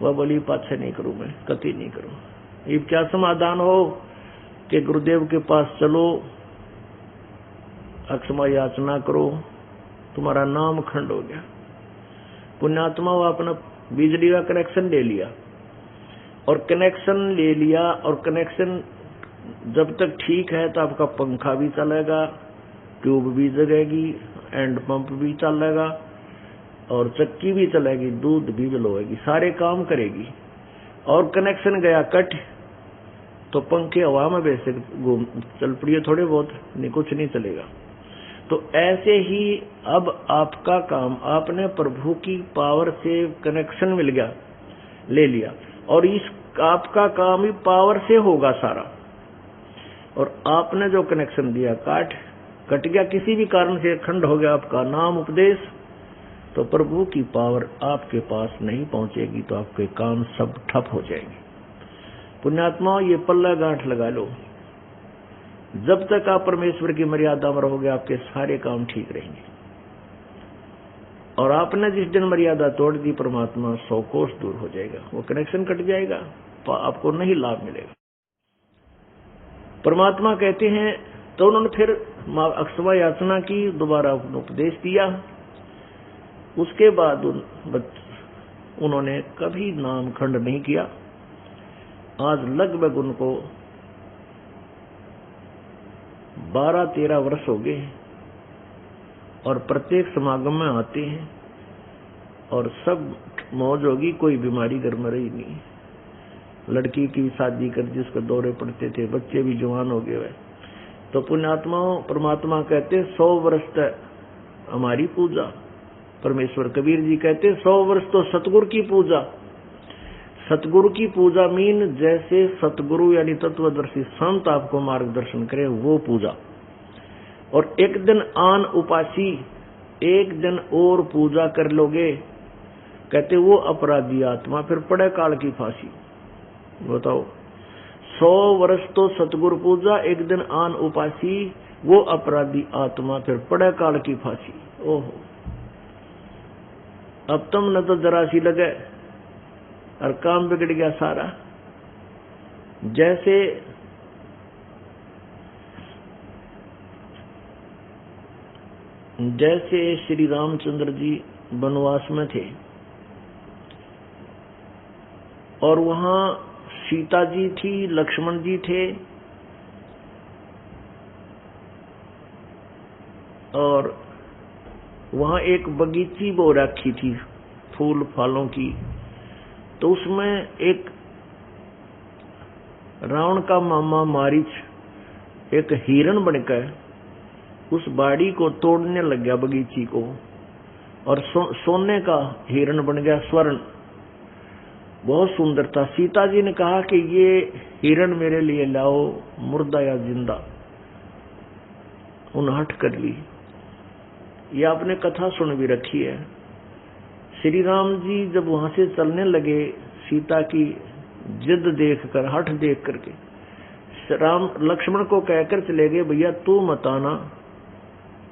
वह बोली पाछे नहीं करूं, मैं कति नहीं करूं। ये क्या समाधान हो कि गुरुदेव के पास चलो, अक्षमा याचना करो, तुम्हारा नाम खंड हो गया। पुण्यात्मा वो अपना बिजली का कनेक्शन ले लिया, और कनेक्शन ले लिया, और कनेक्शन जब तक ठीक है तो आपका पंखा भी चलेगा, ट्यूब भी जगेगी, एंड पंप भी चलेगा, और चक्की भी चलेगी, दूध भी बिलोएगी, सारे काम करेगी। और कनेक्शन गया कट तो पंखे हवा में वैसे घूम चल पड़िए, थोड़े बहुत नहीं, कुछ नहीं चलेगा। तो ऐसे ही अब आपका काम, आपने प्रभु की पावर से कनेक्शन मिल गया, ले लिया, और इस आपका काम ही पावर से होगा सारा। और आपने जो कनेक्शन दिया कट गया, किसी भी कारण से खंड हो गया आपका नाम उपदेश, तो प्रभु की पावर आपके पास नहीं पहुंचेगी, तो आपके काम सब ठप हो जाएंगे। पुण्यात्मा ये पल्ला गांठ लगा लो, जब तक आप परमेश्वर की मर्यादा में रहोगे आपके सारे काम ठीक रहेंगे। और आपने जिस दिन मर्यादा तोड़ दी, परमात्मा 100 कोस दूर हो जाएगा, वो कनेक्शन कट जाएगा, तो आपको नहीं लाभ मिलेगा। परमात्मा कहते हैं, तो उन्होंने फिर अक्षमा याचना की, दोबारा उपदेश दिया। उसके बाद उन्होंने कभी नाम खंड नहीं किया। आज लगभग उनको 12-13 वर्ष हो गए, और प्रत्येक समागम में आते हैं, और सब मौज होगी, कोई बीमारी घर में रही नहीं। लड़की की शादी कर दी, उसके दौरे पड़ते थे, बच्चे भी जवान हो गए। तो पुण्यात्माओं, परमात्मा कहते 100 वर्ष तक हमारी पूजा। परमेश्वर कबीर जी कहते 100 वर्ष तो सतगुरु की पूजा। सतगुरु की पूजा मीन जैसे सतगुरु यानी तत्वदर्शी संत आपको मार्गदर्शन करे, वो पूजा। और एक दिन आन उपासी, एक दिन और पूजा कर लोगे, कहते वो अपराधी आत्मा फिर पड़े काल की फांसी। बताओ, 100 वर्ष तो सतगुरु पूजा, एक दिन आन उपासी, वो अपराधी आत्मा फिर पड़े काल की फांसी। ओहो, अब तुम न तो जरा सी लगे और काम बिगड़ गया सारा। जैसे श्री रामचंद्र जी वनवास में थे, और वहां सीता जी थी, लक्ष्मण जी थे, और वहां एक बगीची बो रखी थी फूल फलों की। तो उसमें एक रावण का मामा मारीच एक हिरण बनकर उस बाड़ी को तोड़ने लग गया, बगीची को, और सोने का हिरण बन गया, स्वर्ण, बहुत सुंदर था। सीता जी ने कहा कि ये हिरण मेरे लिए लाओ, मुर्दा या जिंदा। उन्हें हट कर ली। ये आपने कथा सुन भी रखी है। श्री राम जी जब वहां से चलने लगे, सीता की जिद देखकर, हठ देख करके, राम लक्ष्मण को कहकर चले गए, भैया तू मत आना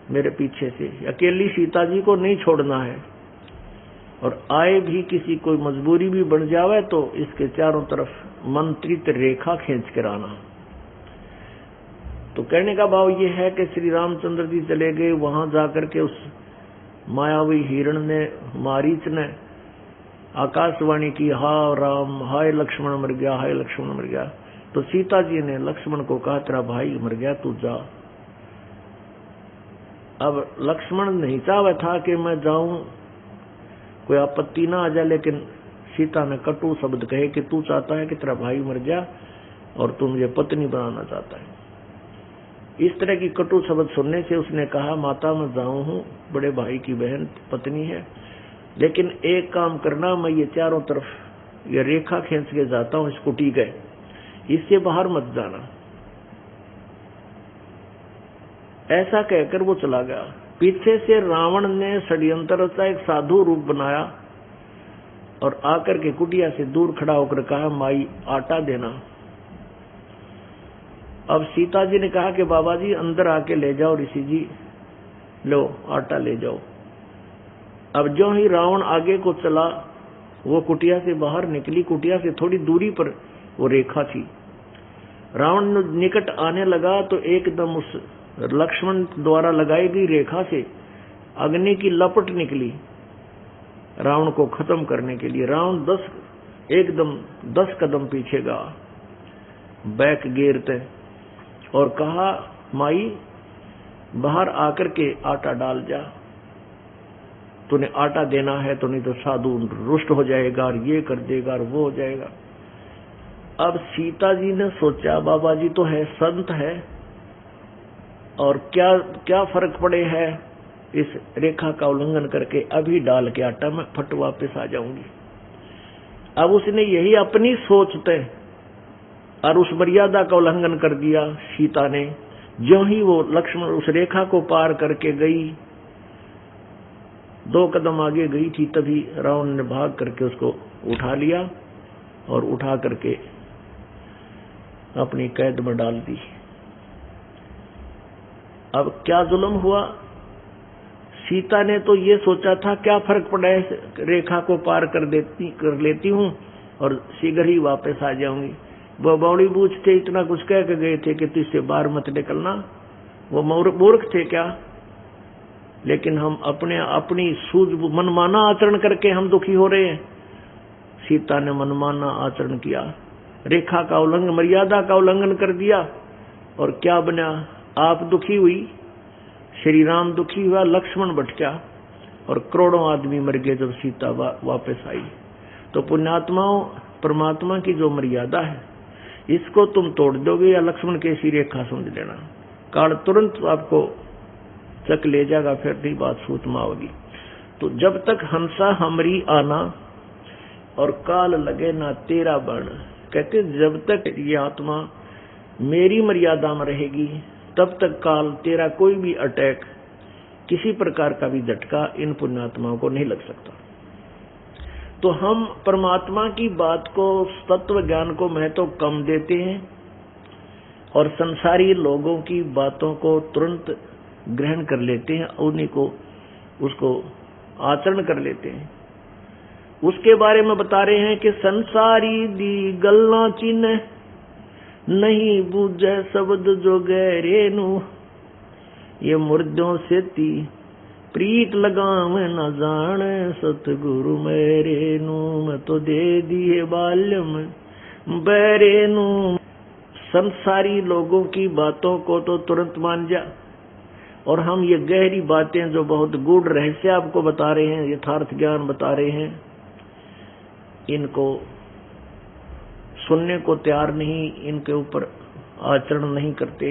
मेरे पीछे से, अकेली सीता जी को नहीं छोड़ना है, और आए भी किसी कोई मजबूरी भी बन जावे तो इसके चारों तरफ मंत्रित रेखा खींच कर आना। तो कहने का भाव ये है कि श्री रामचंद्र जी चले गए, वहां जाकर के उस मायावी हिरण ने, मारीच ने आकाशवाणी की, हा राम, हाय लक्ष्मण मर गया, हाय लक्ष्मण मर गया। तो सीता जी ने लक्ष्मण को कहा, तेरा भाई मर गया, तू जा। अब लक्ष्मण नहीं चाहता था कि मैं जाऊं, कोई आपत्ति ना आ जाए, लेकिन सीता ने कटु शब्द कहे कि तू चाहता है कि तेरा भाई मर गया और तू मुझे पत्नी बनाना चाहता है। इस तरह की कटु शब्द सुनने से उसने कहा, माता मैं जाऊं हूं, बड़े भाई की बहन पत्नी है, लेकिन एक काम करना, मैं ये चारों तरफ ये रेखा खींच के जाता हूं इस कुटी के, इससे बाहर मत जाना। ऐसा कहकर वो चला गया। पीछे से रावण ने षड्यंत्र रचा, एक साधु रूप बनाया और आकर के कुटिया से दूर खड़ा होकर कहा, माई आटा देना। अब सीता जी ने कहा कि बाबा जी अंदर आके ले जाओ, ऋषि जी लो आटा ले जाओ। अब जो ही रावण आगे को चला, वो कुटिया से बाहर निकली। कुटिया से थोड़ी दूरी पर वो रेखा थी। रावण निकट आने लगा तो एकदम उस लक्ष्मण द्वारा लगाई गई रेखा से अग्नि की लपट निकली रावण को खत्म करने के लिए। रावण 10 कदम पीछे गया, बैक गिरते, और कहा, माई बाहर आकर के आटा डाल जा, तूने आटा देना है तो नहीं तो साधु रुष्ट हो जाएगा और ये कर देगा और वो हो जाएगा। अब सीता जी ने सोचा, बाबा जी तो है, संत है, और क्या फर्क पड़े है इस रेखा का उल्लंघन करके, अभी डाल के आटा मैं फट वापस आ जाऊंगी। अब उसने यही अपनी सोचते और उस मर्यादा का उल्लंघन कर दिया सीता ने। जो ही वो लक्ष्मण उस रेखा को पार करके गई, 2 कदम आगे गई थी, तभी रावण ने भाग करके उसको उठा लिया और उठा करके अपनी कैद में डाल दी। अब क्या जुल्म हुआ, सीता ने तो ये सोचा था क्या फर्क पड़ा है, रेखा को पार कर लेती हूं और शीघ्र ही वापस आ जाऊंगी। वो बौड़ी बूझ थे, इतना कुछ कह के गए थे कि तुझसे बाहर मत निकलना, वो मूर्ख थे क्या? लेकिन हम अपनी सूझ मनमाना आचरण करके हम दुखी हो रहे हैं। सीता ने मनमाना आचरण किया, रेखा का उल्लंघन, मर्यादा का उल्लंघन कर दिया, और क्या बना, आप दुखी हुई, श्री राम दुखी हुआ, लक्ष्मण भटका और करोड़ों आदमी मर गए जब सीता वापस आई। तो पुण्यात्माओं, परमात्मा की जो मर्यादा है इसको तुम तोड़ दोगे या लक्ष्मण की ऐसी रेखा समझ लेना, काल तुरंत आपको चक ले जाएगा, फिर नहीं बात सूतमा होगी। तो जब तक हंसा हमरी आना और काल लगे ना तेरा बण, कहते जब तक ये आत्मा मेरी मर्यादा में रहेगी तब तक काल तेरा कोई भी अटैक, किसी प्रकार का भी झटका इन पुण्यात्माओं को नहीं लग सकता। तो हम परमात्मा की बात को, तत्व ज्ञान को महत्व कम देते हैं और संसारी लोगों की बातों को तुरंत ग्रहण कर लेते हैं, उन्हीं को उसको आचरण कर लेते हैं। उसके बारे में बता रहे हैं कि संसारी दी गल्ला चिन्ह नहीं बूझे शब्द जो गहरे नू, ये मुर्दों से ती प्रीत लगाव न जाने सतगुरु मेरे नू, मैं तो दे दिए बाल्यम बैरे नू। संसारी लोगों की बातों को तो तुरंत मान जा, और हम ये गहरी बातें जो बहुत गूढ़ रहस्य आपको बता रहे हैं, यथार्थ ज्ञान बता रहे हैं, इनको सुनने को तैयार नहीं, इनके ऊपर आचरण नहीं करते।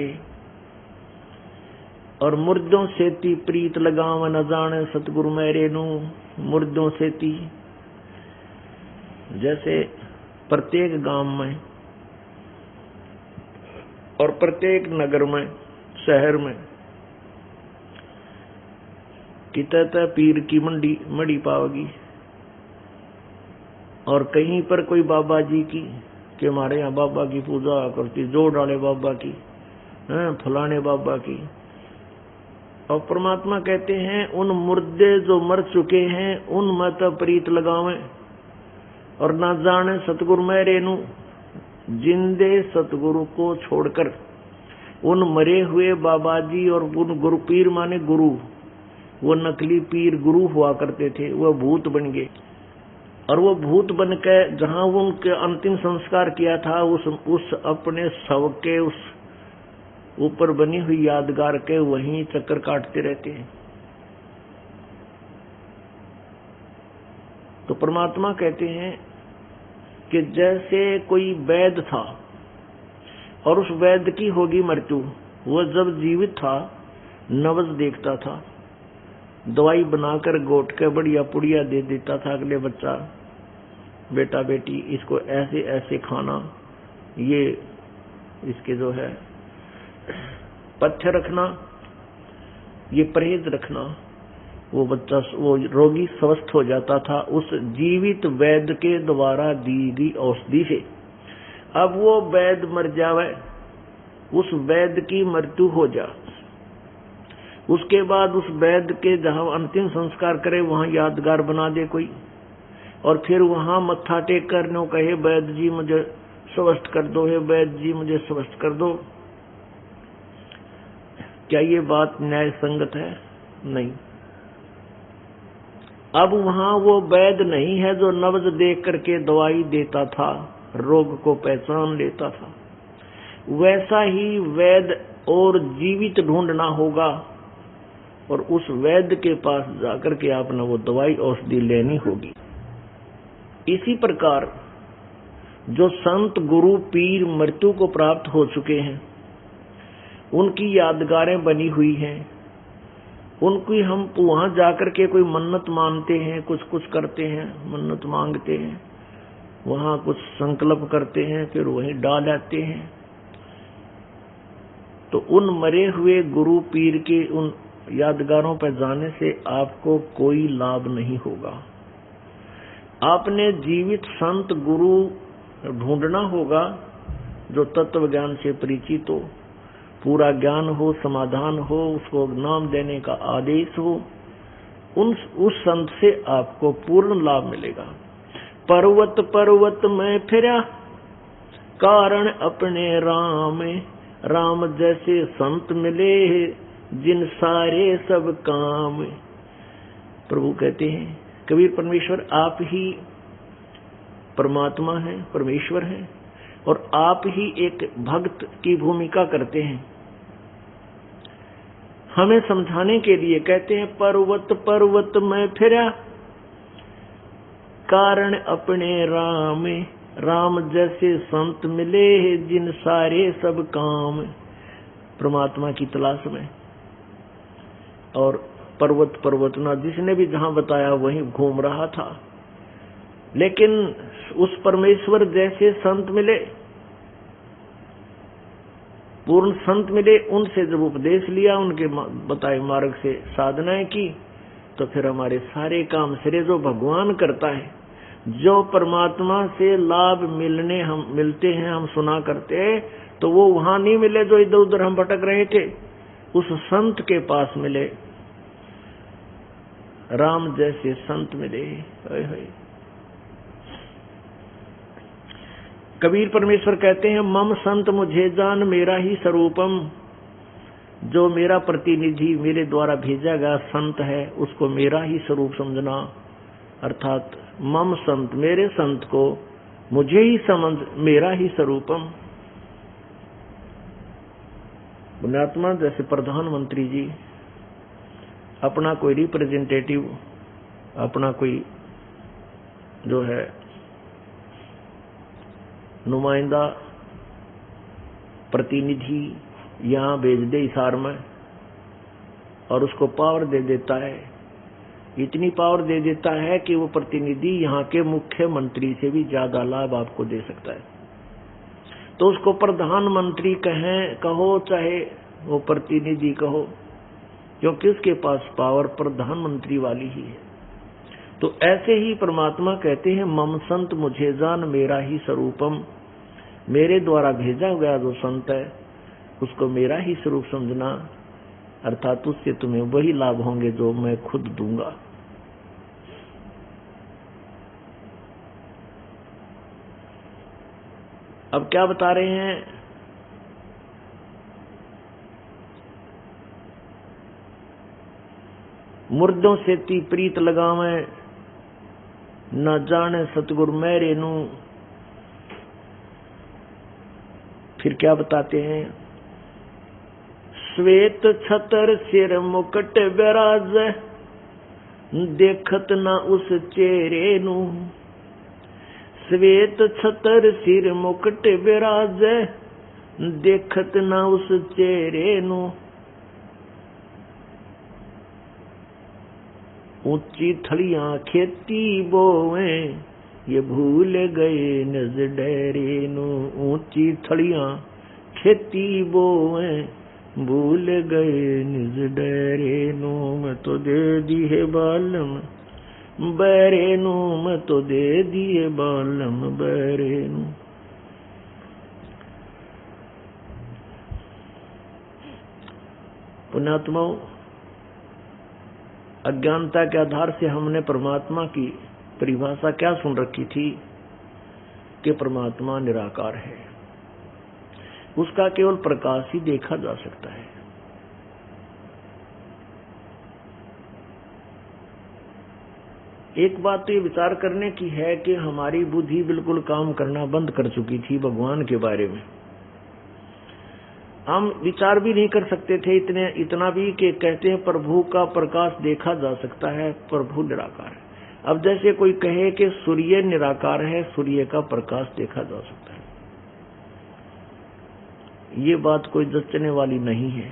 और मुर्दों से ती प्रीत लगाव न जाने सतगुरु मेरे नू, मुर्दों से ती, जैसे प्रत्येक गांव में और प्रत्येक नगर में, शहर में कितने पीर की मड़ी पाओगी, और कहीं पर कोई बाबा जी की, कि हमारे यहाँ बाबा की पूजा करती, जोड़ डाले बाबा की, फलाने बाबा की। और परमात्मा कहते हैं उन मुर्दे जो मर चुके हैं उन मत प्रीत लगावें और ना जाने सतगुरु मैं रेनू। जिंदे सतगुरु को छोड़कर उन मरे हुए बाबा जी और उन गुरु, पीर माने गुरु, वो नकली पीर गुरु हुआ करते थे, वो भूत बन गए। और वो भूत बन के जहां वो उनके अंतिम संस्कार किया था, उस अपने शव के उस ऊपर बनी हुई यादगार के वहीं चक्कर काटते रहते हैं। तो परमात्मा कहते हैं कि जैसे कोई वैद्य था और उस वैद्य की होगी मृत्यु, वो जब जीवित था नवज देखता था, दवाई बनाकर गोट के बढ़िया पुड़िया दे देता था, अगले बच्चा बेटा बेटी इसको ऐसे ऐसे खाना, ये इसके जो है पथ्य रखना, ये परहेज रखना। वो बच्चा, वो रोगी स्वस्थ हो जाता था उस जीवित वैद्य के द्वारा दी गई औषधि से। अब वो वैद्य मर जावे, उस वैद्य की मृत्यु हो जा, उसके बाद उस वैद्य के जहां अंतिम संस्कार करे वहां यादगार बना दे कोई, और फिर वहां मत्था टेक कर नो कहे वैद्य जी मुझे स्वस्थ कर दो, हे वैद्य जी मुझे स्वस्थ कर दो। क्या ये बात न्याय संगत है? नहीं। अब वहां वो वैद्य नहीं है जो नब्ज देख करके दवाई देता था, रोग को पहचान लेता था। वैसा ही वैद्य और जीवित ढूंढना होगा और उस वैद्य के पास जाकर के आपने वो दवाई औषधि लेनी होगी। इसी प्रकार जो संत गुरु पीर मृत्यु को प्राप्त हो चुके हैं, उनकी यादगारें बनी हुई हैं, उनकी हम वहां जाकर के कोई मन्नत मानते हैं, कुछ कुछ करते हैं, मन्नत मांगते हैं, वहां कुछ संकल्प करते हैं, फिर वहीं डाल आते हैं। तो उन मरे हुए गुरु पीर के उन यादगारों पर जाने से आपको कोई लाभ नहीं होगा। आपने जीवित संत गुरु ढूंढना होगा जो तत्व ज्ञान से परिचित हो, पूरा ज्ञान हो, समाधान हो, उसको नाम देने का आदेश हो। उस संत से आपको पूर्ण लाभ मिलेगा। पर्वत पर्वत में फिरा कारण अपने राम, राम जैसे संत मिले जिन सारे सब काम। प्रभु कहते हैं, कबीर परमेश्वर आप ही परमात्मा हैं, परमेश्वर हैं, और आप ही एक भक्त की भूमिका करते हैं। हमें समझाने के लिए कहते हैं, पर्वत पर्वत में फिरा कारण अपने राम, राम जैसे संत मिले जिन सारे सब काम। परमात्मा की तलाश में, और पर्वत पर्वतना जिसने भी जहां बताया वहीं घूम रहा था, लेकिन उस परमेश्वर जैसे संत मिले, पूर्ण संत मिले, उनसे जब उपदेश लिया, उनके बताए मार्ग से साधनाएं की, तो फिर हमारे सारे काम सिरे जो भगवान करता है, जो परमात्मा से लाभ मिलते हैं, हम सुना करते हैं, तो वो वहां नहीं मिले जो इधर उधर हम भटक रहे थे, उस संत के पास मिले। राम जैसे संत मिले। कबीर परमेश्वर कहते हैं, मम संत मुझे जान मेरा ही स्वरूपम। जो मेरा प्रतिनिधि, मेरे द्वारा भेजा गया संत है, उसको मेरा ही स्वरूप समझना। अर्थात मम संत, मेरे संत को मुझे ही समझ, मेरा ही स्वरूपम। पुण्यात्मा जैसे प्रधानमंत्री जी अपना कोई रिप्रेजेंटेटिव, अपना कोई जो है नुमाइंदा, प्रतिनिधि यहाँ भेज दे हिसार में, और उसको पावर दे देता है, इतनी पावर दे देता है कि वो प्रतिनिधि यहाँ के मुख्यमंत्री से भी ज्यादा लाभ आपको दे सकता है। तो उसको प्रधानमंत्री कहो चाहे वो प्रतिनिधि कहो, क्योंकि उसके पास पावर प्रधानमंत्री वाली ही है। तो ऐसे ही परमात्मा कहते हैं, मम संत मुझे जान मेरा ही स्वरूपम। मेरे द्वारा भेजा गया जो संत है उसको मेरा ही स्वरूप समझना, अर्थात उससे तुम्हें वही लाभ होंगे जो मैं खुद दूंगा। अब क्या बता रहे हैं? मुर्दों से ती प्रीत लगावे, न जाने सतगुरु मेरे नू। फिर क्या बताते हैं? श्वेत छतर सिर मुकुट विराज, देखत न उस चेहरे नू। श्वेत छतर सिर मुकुट विराज, देखत ना उस चेहरे नु। ऊंची थलियां खेती बोवे, ये भूल गए निज डेरे नु। ऊंची थलियां खेती बोवे, भूल गए निज डेरे नु। मैं तो दे दिए बालम बैरे नु, मैं तो दे दिए बालम बैरे नु। पुण्यात्माओं, अज्ञानता के आधार से हमने परमात्मा की परिभाषा क्या सुन रखी थी कि परमात्मा निराकार है, उसका केवल प्रकाश ही देखा जा सकता है। एक बात तो ये विचार करने की है कि हमारी बुद्धि बिल्कुल काम करना बंद कर चुकी थी भगवान के बारे में। हम विचार भी नहीं कर सकते थे इतना भी कि कहते हैं प्रभु का प्रकाश देखा जा सकता है, प्रभु निराकार है। अब जैसे कोई कहे कि सूर्य निराकार है, सूर्य का प्रकाश देखा जा सकता है, ये बात कोई जचने वाली नहीं है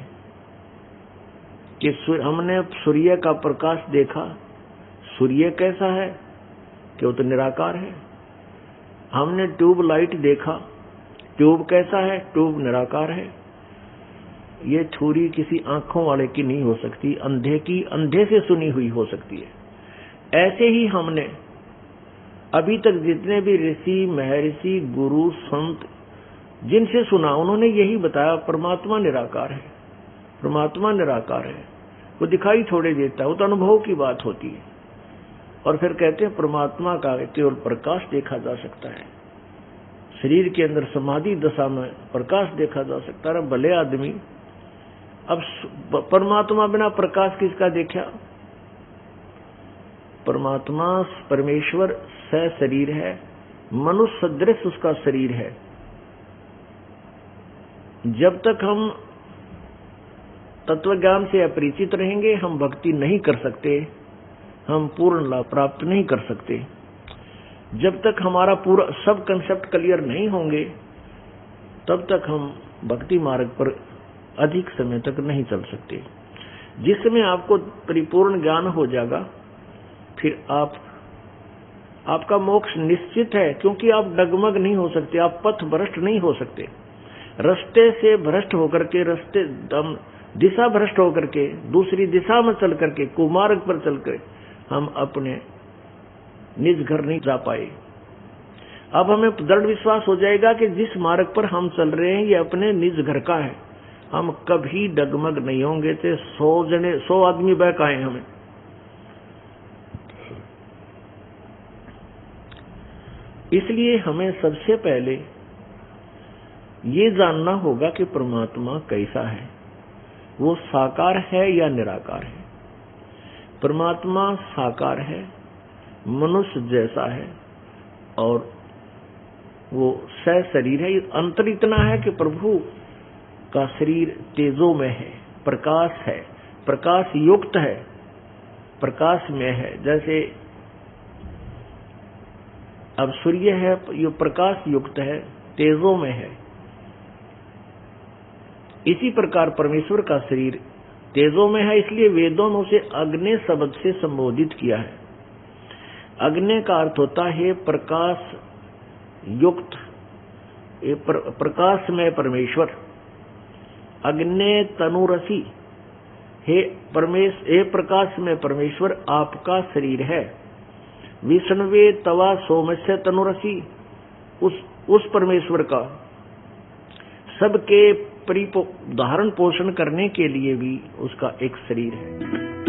कि हमने सूर्य का प्रकाश देखा, सूर्य कैसा है कि वो तो निराकार है। हमने ट्यूब लाइट देखा, ट्यूब कैसा है, ट्यूब निराकार है। ये थ्योरी किसी आंखों वाले की नहीं हो सकती, अंधे की अंधे से सुनी हुई हो सकती है। ऐसे ही हमने अभी तक जितने भी ऋषि महर्षि गुरु संत जिनसे सुना, उन्होंने यही बताया परमात्मा निराकार है, परमात्मा निराकार है। वो दिखाई थोड़े देता है, वो तो अनुभव की बात होती है। और फिर कहते हैं परमात्मा का केवल प्रकाश देखा जा सकता है, शरीर के अंदर समाधि दशा में प्रकाश देखा जा सकता है। भले आदमी अब परमात्मा बिना प्रकाश किसका देखा? परमात्मा परमेश्वर स शरीर है, मनुष्य सदृश उसका शरीर है। जब तक हम तत्वज्ञान से अपरिचित रहेंगे, हम भक्ति नहीं कर सकते, हम पूर्ण लाभ प्राप्त नहीं कर सकते। जब तक हमारा पूरा सब कंसेप्ट क्लियर नहीं होंगे, तब तक हम भक्ति मार्ग पर अधिक समय तक नहीं चल सकते। जिस समय आपको परिपूर्ण ज्ञान हो जाएगा, फिर आपका मोक्ष निश्चित है, क्योंकि आप डगमग नहीं हो सकते, आप पथ भ्रष्ट नहीं हो सकते। रास्ते से भ्रष्ट होकर के, दिशा भ्रष्ट होकर के, दूसरी दिशा में चल करके, कुमार्ग पर चलकर हम अपने निज घर नहीं जा पाए। अब हमें दृढ़ विश्वास हो जाएगा कि जिस मार्ग पर हम चल रहे हैं ये अपने निज घर का है, हम कभी डगमग नहीं होंगे। थे 100 आदमी बहकाए हमें। इसलिए हमें सबसे पहले ये जानना होगा कि परमात्मा कैसा है, वो साकार है या निराकार है। परमात्मा साकार है, मनुष्य जैसा है, और वो सह शरीर है। अंतर इतना है कि प्रभु का शरीर तेजोमय है, प्रकाश है, प्रकाश युक्त है, प्रकाश में है। जैसे अब सूर्य है, ये प्रकाश युक्त है, तेजोमय है। इसी प्रकार परमेश्वर का शरीर तेजोमय है, इसलिए वेदों में उसे अग्नि शब्द से संबोधित किया है। अग्नि का अर्थ होता है प्रकाश युक्त, प्रकाश में परमेश्वर। अग्नि तनुरसी, हे प्रकाश में परमेश्वर आपका शरीर है। विष्णुवे तवा सोमस्य तनुरसी, उस परमेश्वर का सबके धारण पोषण करने के लिए भी उसका एक शरीर है।